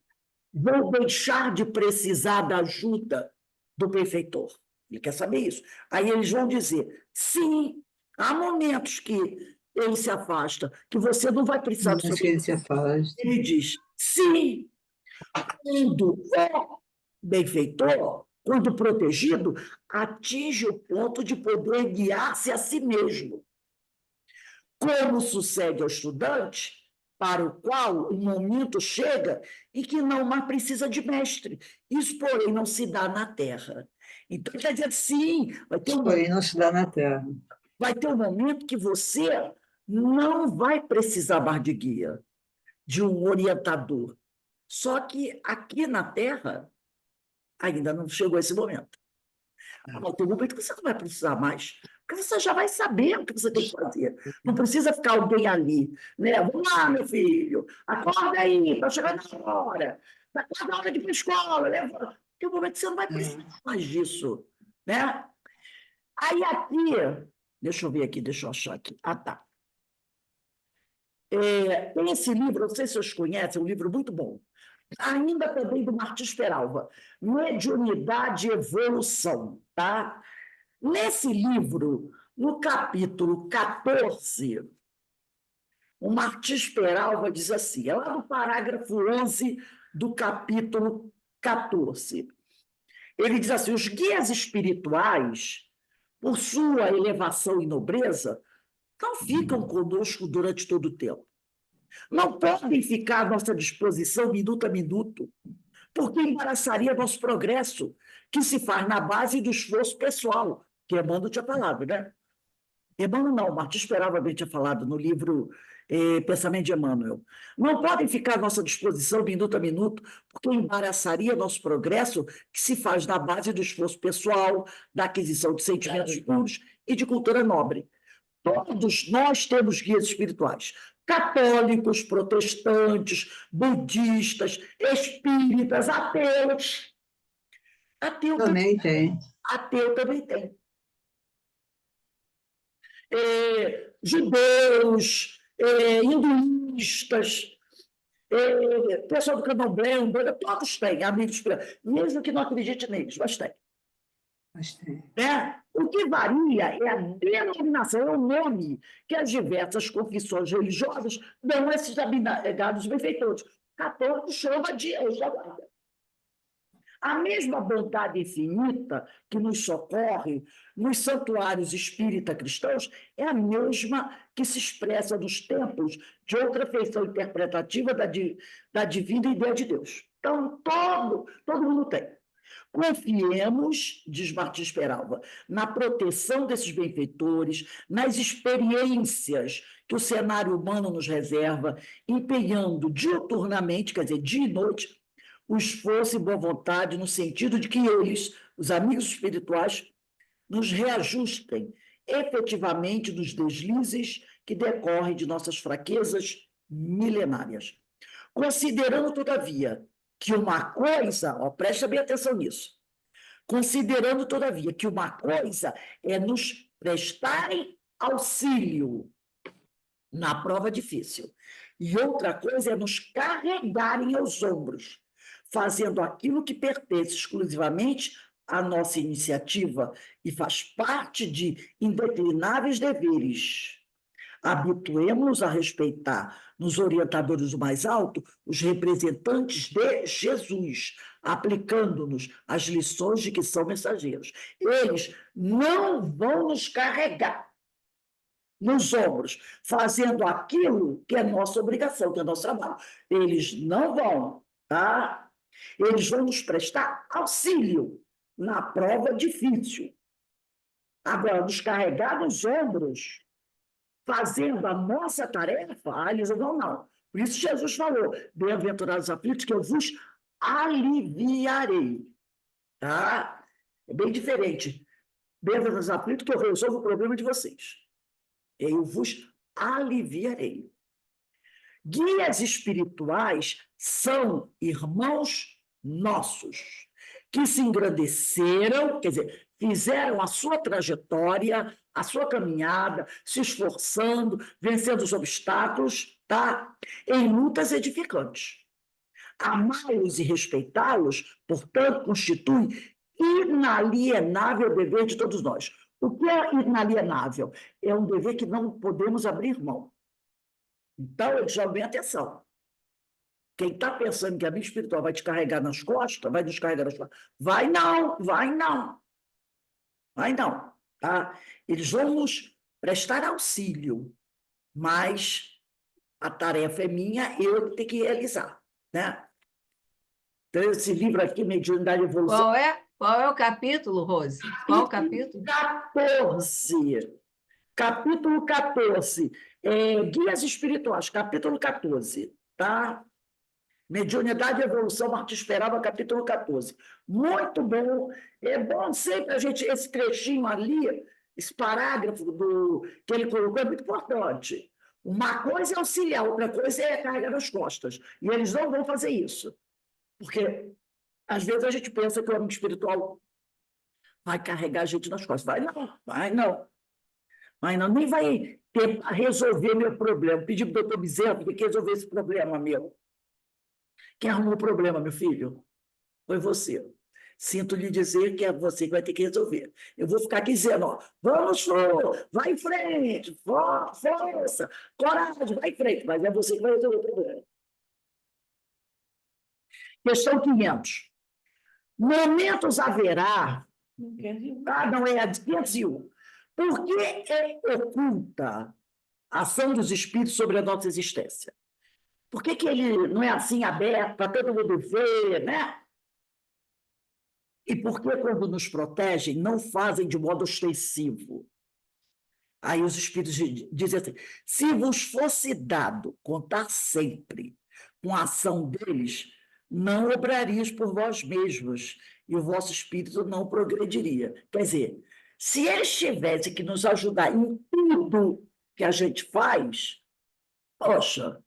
vou deixar de precisar da ajuda do benfeitor? Ele quer saber isso. Aí eles vão dizer, sim, há momentos que ele se afasta, que você não vai precisar do seu que ele se afasta. Ele diz, sim, quando o benfeitor, quando protegido, atinge o ponto de poder guiar-se a si mesmo. Como sucede ao estudante, para o qual o momento chega e que não mais precisa de mestre. Isso, porém, não se dá na Terra. Então, quer dizer, sim, Porém, não se dá na Terra. vai ter um momento que você não vai precisar mais de guia, de um orientador. Só que aqui na Terra ainda não chegou esse momento. Vai ter um momento que você não vai precisar mais, porque você já vai saber o que você tem que fazer. Não precisa ficar alguém ali, né? Vamos lá, meu filho, acorda aí, está chegando a hora. Está na hora de ir para a escola, leva. Tem um momento que você não vai precisar mais disso, né? Aí aqui, deixa eu ver aqui, deixa eu achar aqui. Ah, tá. Tem esse livro, não sei se vocês conhecem, é um livro muito bom, ainda também do Martins Peralva, Mediunidade e Evolução, tá? Nesse livro, no capítulo 14, o Martins Peralva diz assim, é lá no parágrafo 11 do capítulo 14. Ele diz assim, os guias espirituais, por sua elevação e nobreza, não ficam conosco durante todo o tempo. Não podem ficar à nossa disposição minuto a minuto, porque embaraçaria nosso progresso, que se faz na base do esforço pessoal, que Emmanuel tinha falado, né? Emmanuel não, Martins Peralva bem tinha falado no livro Pensamento de Emmanuel. Não podem ficar à nossa disposição minuto a minuto, porque embaraçaria nosso progresso, que se faz na base do esforço pessoal, da aquisição de sentimentos puros e de cultura nobre. Todos nós temos guias espirituais, católicos, protestantes, budistas, espíritas, ateus. Também tem. Ateu também tem. Judeus, hinduístas, pessoal do candomblé, umbanda, todos têm amigos espirituais, mesmo que não acredite neles, mas tem. Mas tem. O que varia é a denominação, é o nome que as diversas confissões religiosas dão a esses abnegados benfeitores. Católico chama de anjo da guarda. A mesma bondade infinita que nos socorre nos santuários espírita cristãos é a mesma que se expressa nos templos de outra feição interpretativa da divina ideia de Deus. Então, todo mundo tem. Confiemos, diz Martins Peralva, na proteção desses benfeitores, nas experiências que o cenário humano nos reserva, empenhando diuturnamente, quer dizer, dia e noite, o esforço e boa vontade no sentido de que eles, os amigos espirituais, nos reajustem efetivamente dos deslizes que decorrem de nossas fraquezas milenárias. Considerando, todavia, que uma coisa, presta bem atenção nisso, considerando, todavia, que uma coisa é nos prestarem auxílio na prova difícil, e outra coisa é nos carregarem aos ombros, fazendo aquilo que pertence exclusivamente à nossa iniciativa e faz parte de indeclináveis deveres. Habituemos-nos a respeitar, nos orientadores do mais alto, os representantes de Jesus, aplicando-nos as lições de que são mensageiros. Eles não vão nos carregar nos ombros, fazendo aquilo que é nossa obrigação, que é nosso trabalho. Eles não vão, tá? Eles vão nos prestar auxílio na prova difícil. Agora, nos carregar nos ombros, fazendo a nossa tarefa, eles não. Por isso Jesus falou, bem-aventurados aflitos, que eu vos aliviarei. Tá? É bem diferente. Bem-aventurados aflitos, que eu resolvo o problema de vocês. Eu vos aliviarei. Guias espirituais são irmãos nossos, que se engrandeceram, quer dizer, fizeram a sua trajetória, a sua caminhada, se esforçando, vencendo os obstáculos, tá? Em lutas edificantes. Amá-los e respeitá-los, portanto, constitui inalienável dever de todos nós. O que é inalienável? É um dever que não podemos abrir mão. Então, eu chamo bem atenção. Quem está pensando que a vida espiritual vai te carregar nas costas, vai nos carregar nas costas, vai não. Vai não. Tá? Eles vão nos prestar auxílio, mas a tarefa é minha, eu que tenho que realizar, né? Então, esse livro aqui, Mediunidade e Evolução, Qual é o capítulo, Rose? Qual o capítulo? 14. Capítulo 14. Guias Espirituais, capítulo 14, tá? Mediunidade e Evolução, Martins Peralva, capítulo 14. Muito bom. É bom sempre a gente, esse trechinho ali, esse parágrafo que ele colocou é muito importante. Uma coisa é auxiliar, outra coisa é carregar nas costas. E eles não vão fazer isso. Porque, às vezes, a gente pensa que o amigo espiritual vai carregar a gente nas costas. Vai não, vai não. Vai não, nem vai tentar resolver meu problema. Pedi para o doutor Bezerra que resolver esse problema meu. Quem arrumou o problema, meu filho? Foi você. Sinto lhe dizer que é você que vai ter que resolver. Eu vou ficar aqui dizendo, ó, vamos, senhor, vai em frente, força, coragem, vai em frente, mas é você que vai resolver o problema. Questão 500. Momentos haverá, não é a de 501. Por que é oculta a ação dos espíritos sobre a nossa existência? Por que ele não é assim aberto para todo mundo ver, né? E por que, quando nos protegem, não fazem de modo ostensivo? Aí os espíritos dizem assim: se vos fosse dado contar sempre com a ação deles, não obrarias por vós mesmos, e o vosso espírito não progrediria. Quer dizer, se eles tivessem que nos ajudar em tudo que a gente faz, poxa,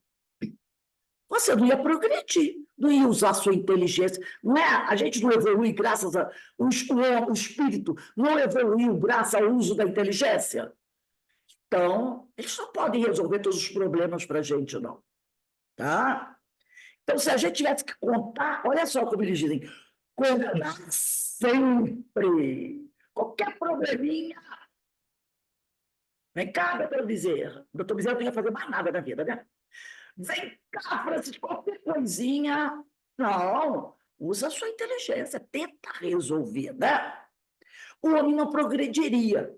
você não ia progredir, não ia usar a sua inteligência. Não é, a gente não evolui graças a... O espírito não evoluiu graças ao uso da inteligência. Então, eles não podem resolver todos os problemas para a gente, não. Tá? Então, se a gente tivesse que contar, olha só como eles dizem, contar sempre. Qualquer probleminha. Vem cá, doutor Bezerra. O doutor Bezerra não ia fazer mais nada na vida, né? Vem cá, Francisco, qualquer coisinha. Não, usa a sua inteligência, tenta resolver, né? O homem não progrediria.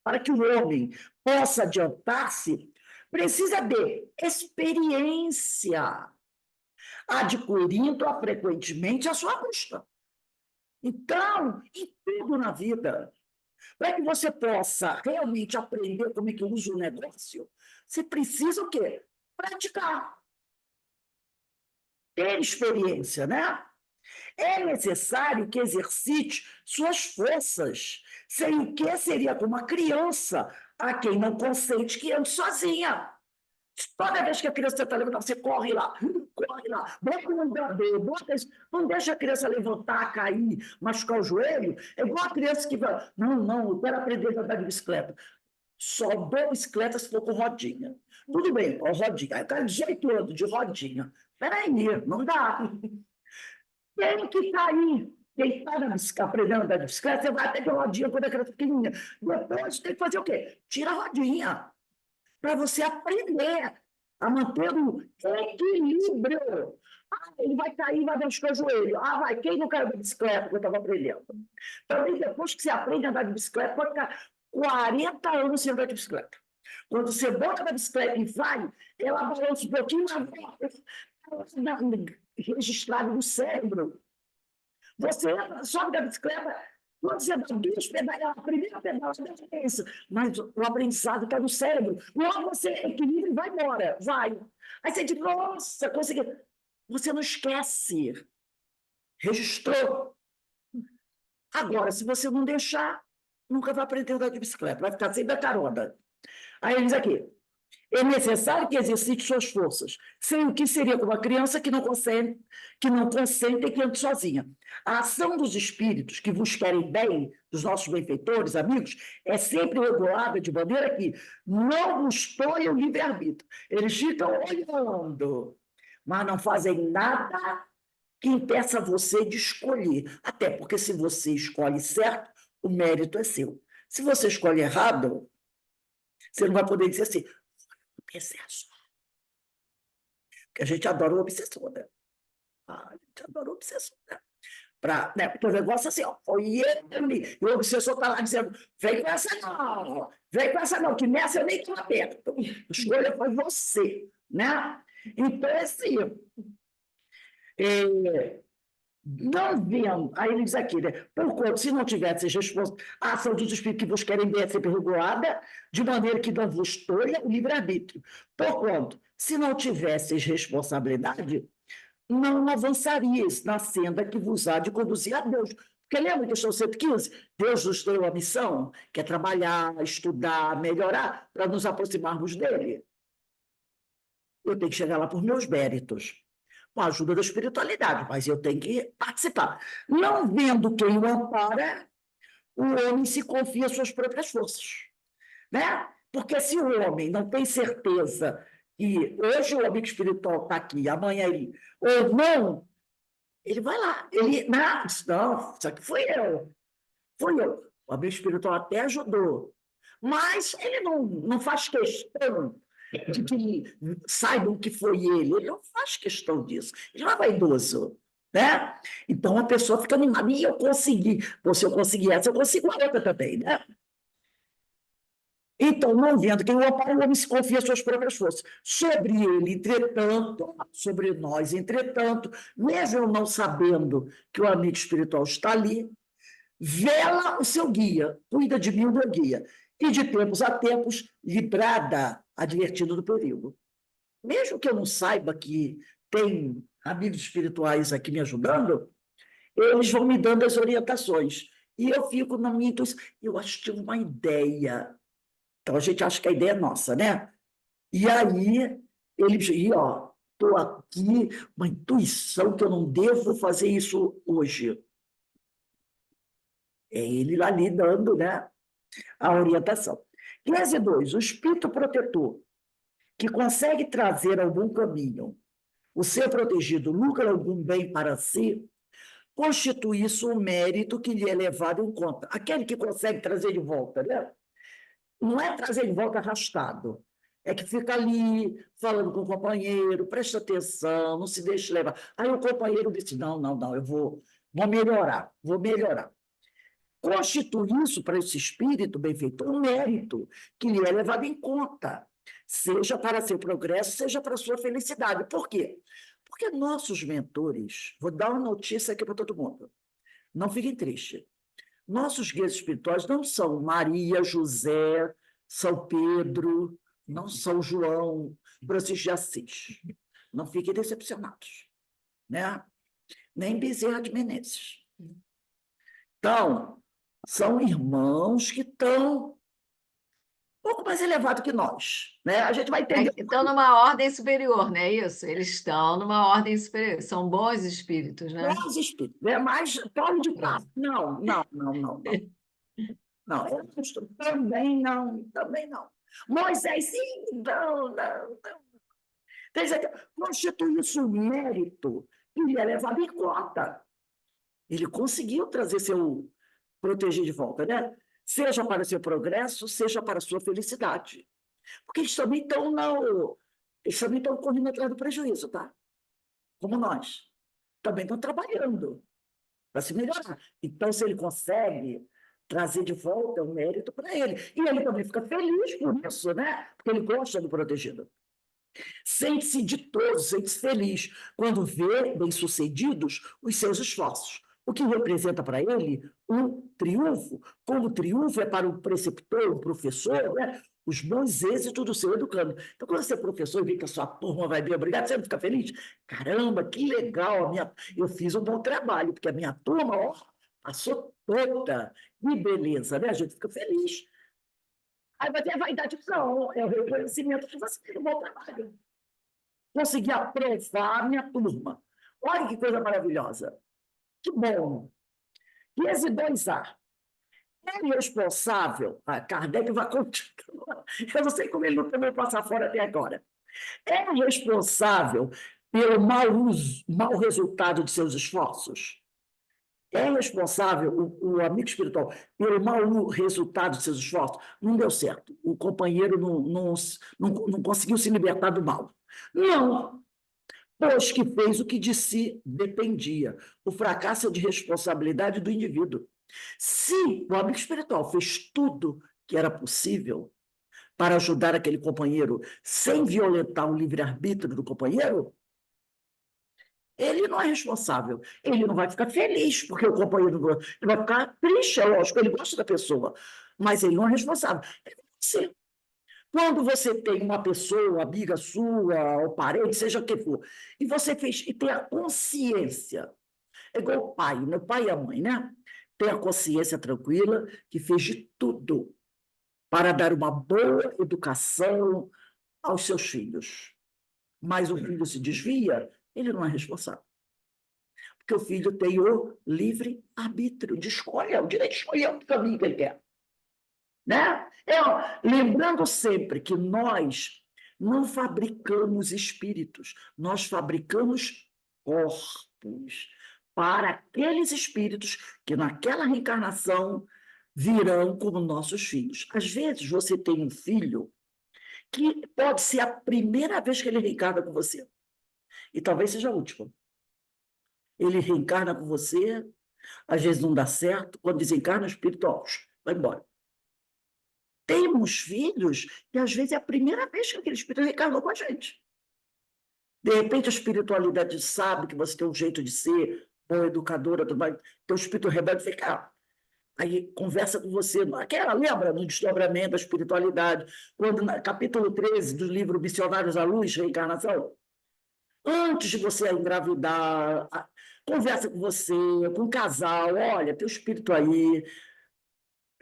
Para que o homem possa adiantar-se, precisa de experiência, adquirindo-a frequentemente à sua custa. Então, em tudo na vida, para que você possa realmente aprender como é que usa o negócio, você precisa o quê? Praticar. Ter experiência, né? É necessário que exercite suas forças, sem o que seria como uma criança a quem não consente que ande sozinha. Toda vez que a criança está levantando, você corre lá, bota um andador, bota isso. Não deixa a criança levantar, cair, machucar o joelho. É igual a criança que vai, não, eu quero aprender a andar de bicicleta. Só dou bicicleta se for com rodinha. Tudo bem, com rodinha. Aí o cara 18 anos de rodinha. Peraí, não dá. Tem que cair. Quem está aprendendo a andar de bicicleta, você vai até de rodinha quando a criança pequenininha. Depois tem que fazer o quê? Tira a rodinha. Para você aprender a manter o equilíbrio. Ele vai cair, vai machucar o joelho. Vai, quem não caiu da bicicleta que eu estava aprendendo? Também depois que você aprende a andar de bicicleta, pode ficar 40 anos sem andar de bicicleta. Quando você bota na bicicleta e vai, ela balança um pouquinho, registrado no cérebro. Você sobe da bicicleta, quando você dá duas pedalas, a primeira pedala é isso, mas o aprendizado está no cérebro. Logo você equilibra e vai embora, vai. Aí você diz, nossa, consegui. Você não esquece. Registrou. Agora, se você não deixar, nunca vai aprender a andar de bicicleta, vai ficar sempre a carona. Aí ele diz aqui, é necessário que exercite suas forças, sem o que seria como uma criança que não consente e que ande sozinha. A ação dos espíritos que vos querem bem, dos nossos benfeitores, amigos, é sempre regulada de maneira que não vos ponham livre-arbítrio. Eles ficam olhando, mas não fazem nada que impeça você de escolher. Até porque se você escolhe certo, o mérito é seu. Se você escolhe errado, você não vai poder dizer assim, excesso. Porque a gente adora o obsessor, né? A gente adora o obsessor, né? Né? Porque o negócio assim, ó, foi ele, e o obsessor está lá dizendo, vem com essa não, vem com essa não, que nessa eu nem estou aberto. A escolha foi você, né? Então, assim, não vendo, aí ele diz aqui, né? Porquanto, se não tivesses a ação dos espíritos que vos querem bem é sempre regulada, de maneira que não vos tolha o livre-arbítrio. Porquanto, se não tivesses responsabilidade, não avançarias na senda que vos há de conduzir a Deus. Porque lembra que questão 115? Deus nos deu a missão, que é trabalhar, estudar, melhorar, para nos aproximarmos dele. Eu tenho que chegar lá por meus méritos, com a ajuda da espiritualidade, mas eu tenho que participar. Não vendo quem o ampara, o homem se confia às suas próprias forças. Né? Porque se o homem não tem certeza que hoje o amigo espiritual está aqui, amanhã ele, ou não, ele vai lá. Ele, não, isso aqui fui eu. Fui eu. O amigo espiritual até ajudou. Mas ele não faz questão de que saibam que foi ele. Ele não faz questão disso. Ele não é vaidoso. Né? Então a pessoa fica animada. E eu consegui. Pô, se eu conseguir essa, eu consigo a outra também. Né? Então, não vendo quem o ampara, o homem se confia às suas próprias forças. Sobre ele, entretanto, sobre nós, entretanto, mesmo não sabendo que o amigo espiritual está ali, vela o seu guia, cuida de mim o meu guia, e de tempos a tempos, librada, advertido do perigo. Mesmo que eu não saiba que tem amigos espirituais aqui me ajudando, eles vão me dando as orientações. E eu fico na minha intuição. Eu acho que tive uma ideia. Então, a gente acha que a ideia é nossa, né? E aí, ele ó, estou aqui, uma intuição que eu não devo fazer isso hoje. É ele ali dando, né, a orientação. 15.2. O espírito protetor, que consegue trazer algum caminho, o ser protegido lucra algum bem para si, constitui isso um mérito que lhe é levado em conta. Aquele que consegue trazer de volta, né? Não é trazer de volta arrastado, é que fica ali falando com o companheiro, presta atenção, não se deixe levar. Aí o companheiro disse, não, eu vou melhorar, vou melhorar. Constitui isso para esse espírito benfeitor um mérito que lhe é levado em conta, seja para seu progresso, seja para sua felicidade. Por quê? Porque nossos mentores, vou dar uma notícia aqui para todo mundo, não fiquem tristes. Nossos guias espirituais não são Maria, José, São Pedro, não são João, Francisco de Assis. Não fiquem decepcionados. Né? Nem Bezerra de Menezes. Então, são irmãos que estão um pouco mais elevados que nós. Né? A gente vai entender. Estão numa ordem superior, não é isso? Eles estão numa ordem superior. São bons espíritos, né? Bons espíritos. Né? Mas Paulo de Tarso, não. Não, também não. Moisés, sim, não. Quer dizer, constitui isso um mérito que lhe é levado em conta. Ele conseguiu trazer seu proteger de volta, né? Seja para seu progresso, seja para sua felicidade. Porque eles também estão correndo atrás do prejuízo, tá? Como nós. Também estão trabalhando para se melhorar. Então, se ele consegue trazer de volta o mérito para ele. E ele também fica feliz por isso, né? Porque ele gosta do protegido. Sente-se ditoso, sente-se feliz quando vê bem-sucedidos os seus esforços, o que representa para ele um triunfo, como o triunfo é para o preceptor, o professor, né? Os bons êxitos do seu educando. Então, quando você é professor e vê que a sua turma vai bem, obrigado, você não fica feliz? Caramba, que legal, eu fiz um bom trabalho, porque a minha turma, ó, passou toda. Que beleza, né? A gente fica feliz. Aí vai ter a vaidade, não, é o reconhecimento que você fez um bom trabalho. Consegui aprovar a minha turma. Olha que coisa maravilhosa. Que bom. 15.2a. É responsável, Kardec vai continuar, eu não sei como ele não também passar fora até agora. É responsável pelo mau resultado de seus esforços? É responsável o amigo espiritual pelo mau resultado de seus esforços? Não deu certo. O companheiro não conseguiu se libertar do mal. Não. pois que fez o que de si dependia. O fracasso é de responsabilidade do indivíduo. Se o amigo espiritual fez tudo que era possível para ajudar aquele companheiro sem violentar o livre-arbítrio do companheiro, ele não é responsável. Ele não vai ficar feliz porque o companheiro não... Ele vai ficar triste, é lógico, ele gosta da pessoa, mas ele não é responsável. Ele vai ser. Quando você tem uma pessoa, amiga sua, ou parente, seja o que for, e você fez, e tem a consciência, é igual o pai, né? O pai e a mãe, né? Tem a consciência tranquila que fez de tudo para dar uma boa educação aos seus filhos. Mas o filho se desvia, ele não é responsável. Porque o filho tem o livre-arbítrio de escolha, o direito de escolher o caminho que ele quer. Né? Lembrando sempre que nós não fabricamos espíritos, nós fabricamos corpos para aqueles espíritos que naquela reencarnação virão como nossos filhos. Às vezes você tem um filho que pode ser a primeira vez que ele reencarna com você, e talvez seja a última. Ele reencarna com você, às vezes não dá certo, quando desencarna o espírito, ó, vai embora. Temos filhos que, às vezes, é a primeira vez que aquele espírito reencarnou com a gente. De repente, a espiritualidade sabe que você tem um jeito de ser, boa educadora, teu espírito rebelde fica. Aí conversa com você. Aquela, lembra no desdobramento da espiritualidade, quando, no capítulo 13 do livro Missionários à Luz, Reencarnação, antes de você engravidar, conversa com você, com o casal, olha, teu espírito aí,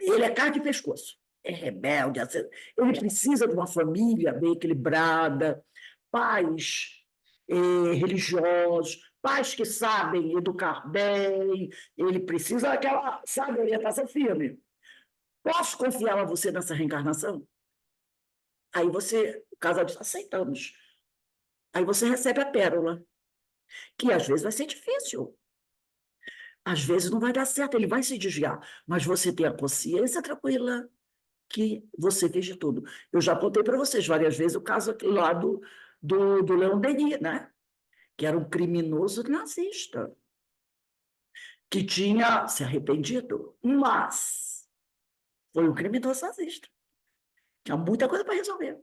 ele é carne e pescoço, é rebelde, ele precisa de uma família bem equilibrada, pais religiosos, pais que sabem educar bem, ele precisa daquela, sabe, orientação firme. Posso confiar a você nessa reencarnação? Aí você, o casal diz, aceitamos. Aí você recebe a pérola, que às vezes vai ser difícil. Às vezes não vai dar certo, ele vai se desviar, mas você tem a consciência tranquila que você fez de tudo. Eu já contei para vocês várias vezes o caso aqui lá do Leon Denis, né? Que era um criminoso nazista, que tinha se arrependido, mas foi um criminoso nazista. Tinha muita coisa para resolver.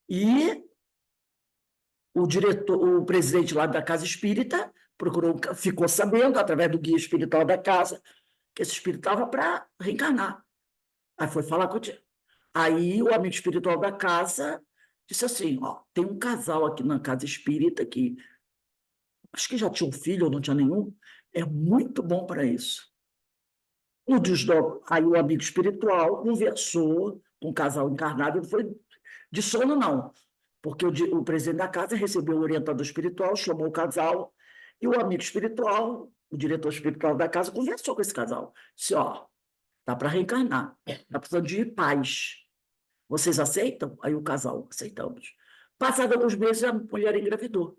E o diretor, o presidente lá da Casa Espírita ficou sabendo, através do guia espiritual da casa, que esse espírito estava para reencarnar. Aí foi falar com o tio. Aí o amigo espiritual da casa disse assim, ó, tem um casal aqui na Casa Espírita que acho que já tinha um filho ou não tinha nenhum, é muito bom para isso. Aí o amigo espiritual conversou com o casal encarnado, não foi de sono, não, porque o presidente da casa recebeu o orientador espiritual, chamou o casal, e o amigo espiritual, o diretor espiritual da casa, conversou com esse casal. Disse, ó, dá para reencarnar, está precisando de paz. Vocês aceitam? Aí o casal, aceitamos. Passados alguns meses, a mulher engravidou.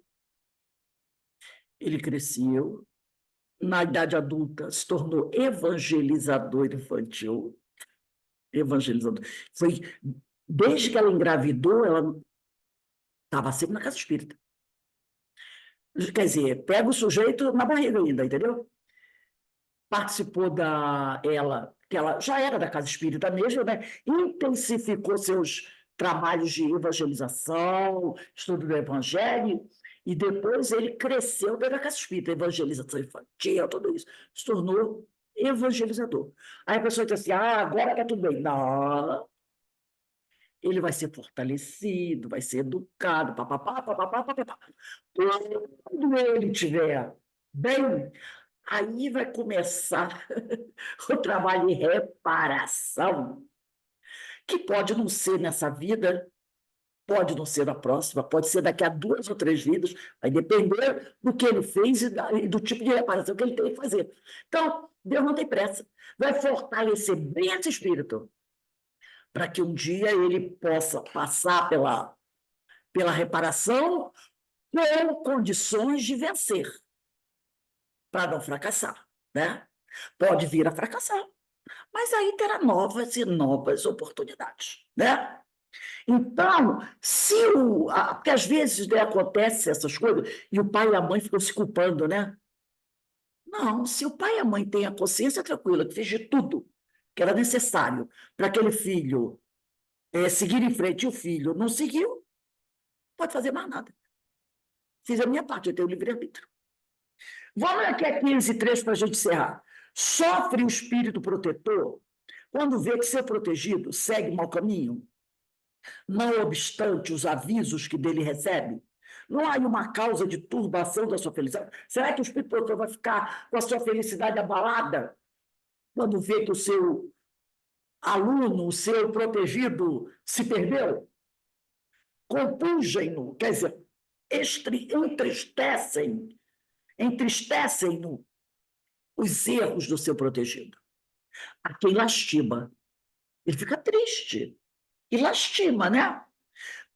Ele cresceu, na idade adulta, se tornou evangelizador infantil. Evangelizador. Foi, desde que ela engravidou, ela estava sempre na casa espírita. Quer dizer, pega o sujeito na barriga ainda, entendeu? Participou que ela já era da casa espírita mesmo, né? Intensificou seus trabalhos de evangelização, estudo do evangelho, e depois ele cresceu dentro da casa espírita, evangelização infantil, tudo isso. Se tornou evangelizador. Aí a pessoa diz assim, agora está tudo bem. Não, ele vai ser fortalecido, vai ser educado, papapá, papapá, papapá. Quando ele estiver bem, aí vai começar o trabalho de reparação, que pode não ser nessa vida, pode não ser na próxima, pode ser daqui a 2 ou 3 vidas, vai depender do que ele fez e do tipo de reparação que ele tem que fazer. Então, Deus não tem pressa, vai fortalecer bem esse espírito, para que um dia ele possa passar pela reparação com condições de vencer, para não fracassar, né? Pode vir a fracassar, mas aí terá novas e novas oportunidades, né? Então, porque às vezes, né, acontece essas coisas e o pai e a mãe ficam se culpando, né? Não, se o pai e a mãe têm a consciência tranquila que fez de tudo que era necessário para aquele filho seguir em frente e o filho não seguiu, pode fazer mais nada. Fiz a minha parte, eu tenho livre-arbítrio. Vamos aqui a 15:3 para a gente encerrar. Sofre o espírito protetor quando vê que seu protegido segue mau caminho, não obstante os avisos que dele recebe? Não há uma causa de turbação da sua felicidade? Será que o espírito protetor vai ficar com a sua felicidade abalada quando vê que o seu aluno, o seu protegido se perdeu? Compungem-no, quer dizer, entristecem-no os erros do seu protegido. A quem lastima. Ele fica triste e lastima, né?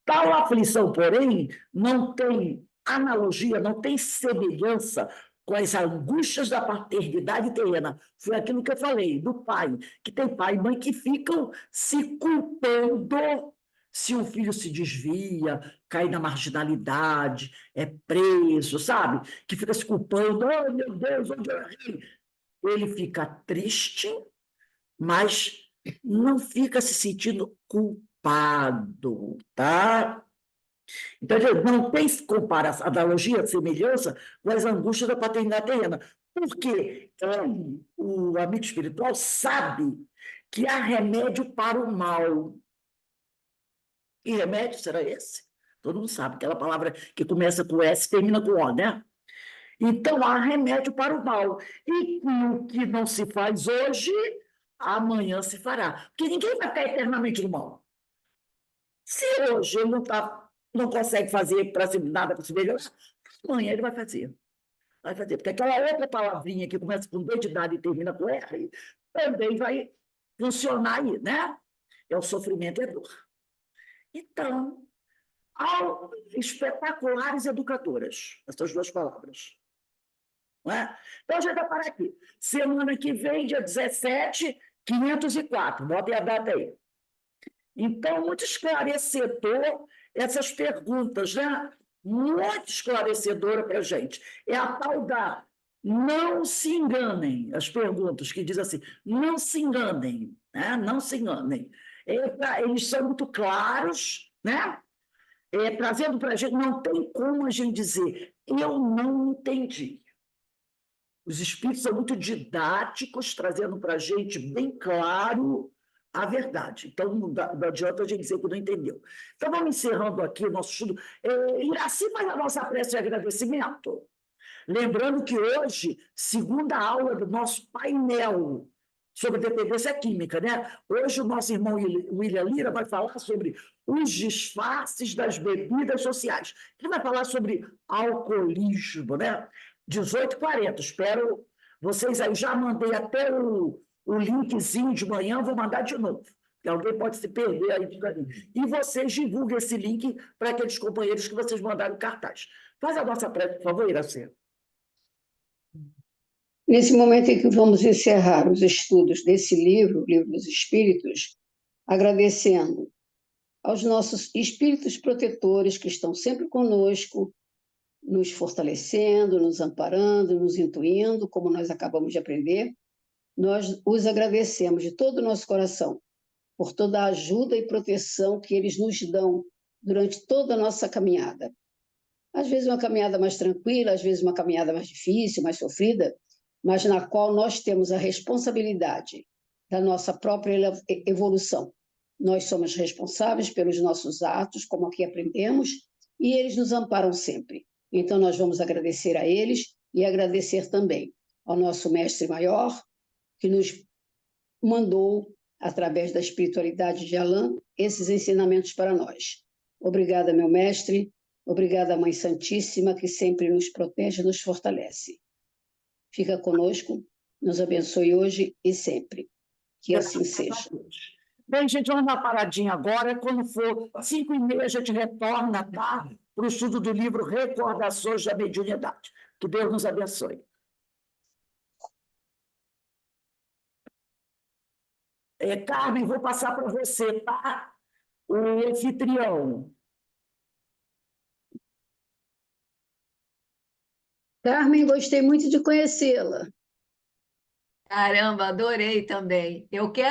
Tal aflição, porém, não tem analogia, não tem semelhança com as angústias da paternidade terrena. Foi aquilo que eu falei, do pai, que tem pai e mãe que ficam se culpando se o filho se desvia, cai na marginalidade, é preso, sabe? Que fica se culpando, oh, meu Deus, onde eu errei? Ele fica triste, mas não fica se sentindo culpado, tá? Então, não tem comparação, analogia, semelhança com as angústias da paternidade terrena. Porque o amigo espiritual sabe que há remédio para o mal. Que remédio será esse? Todo mundo sabe, aquela palavra que começa com S, termina com O, né? Então, há remédio para o mal. E o que não se faz hoje, amanhã se fará. Porque ninguém vai ficar eternamente no mal. Se hoje ele não consegue fazer nada para se melhorar, amanhã ele vai fazer. Vai fazer. Porque aquela outra palavrinha que começa com D de dado e termina com R, também vai funcionar aí, né? É o sofrimento e a dor. Então, espetaculares educadoras, essas duas palavras. Não é? Então, a gente vai parar aqui. Semana que vem, dia 17, 504. Botem a data aí. Então, muito esclarecedor essas perguntas, né? Muito esclarecedora para a gente. É a tal da não se enganem, as perguntas que diz assim, não se enganem, né? Não se enganem. Eles são muito claros, né? Trazendo para a gente, não tem como a gente dizer, eu não entendi. Os espíritos são muito didáticos, trazendo para a gente bem claro a verdade. Então, não adianta a gente dizer que não entendeu. Então, vamos encerrando aqui o nosso estudo. Iraci faz a nossa prece de agradecimento. Lembrando que hoje, segunda aula do nosso painel sobre dependência química, né? Hoje o nosso irmão William Lira vai falar sobre os disfarces das bebidas sociais. Ele vai falar sobre alcoolismo, né? 18h40. Espero vocês aí. Já mandei até o linkzinho de manhã, vou mandar de novo. Que alguém pode se perder aí. E vocês divulguem esse link para aqueles companheiros que vocês mandaram cartaz. Faz a nossa prece, por favor, Iraci. Nesse momento em que vamos encerrar os estudos desse livro, o Livro dos Espíritos, agradecendo aos nossos espíritos protetores que estão sempre conosco, nos fortalecendo, nos amparando, nos intuindo, como nós acabamos de aprender, nós os agradecemos de todo o nosso coração por toda a ajuda e proteção que eles nos dão durante toda a nossa caminhada. Às vezes uma caminhada mais tranquila, às vezes uma caminhada mais difícil, mais sofrida, mas na qual nós temos a responsabilidade da nossa própria evolução. Nós somos responsáveis pelos nossos atos, como aqui aprendemos, e eles nos amparam sempre. Então, nós vamos agradecer a eles e agradecer também ao nosso mestre maior, que nos mandou, através da espiritualidade de Alain, esses ensinamentos para nós. Obrigada, meu mestre. Obrigada, Mãe Santíssima, que sempre nos protege e nos fortalece. Fica conosco, nos abençoe hoje e sempre. Que assim seja. Bem, gente, vamos dar uma paradinha agora. Quando for 5h30, a gente retorna, tá? Para o estudo do livro Recordações da Mediunidade. Que Deus nos abençoe. Carmen, vou passar para você, tá? O anfitrião. Carmen, gostei muito de conhecê-la. Caramba, adorei também. Eu quero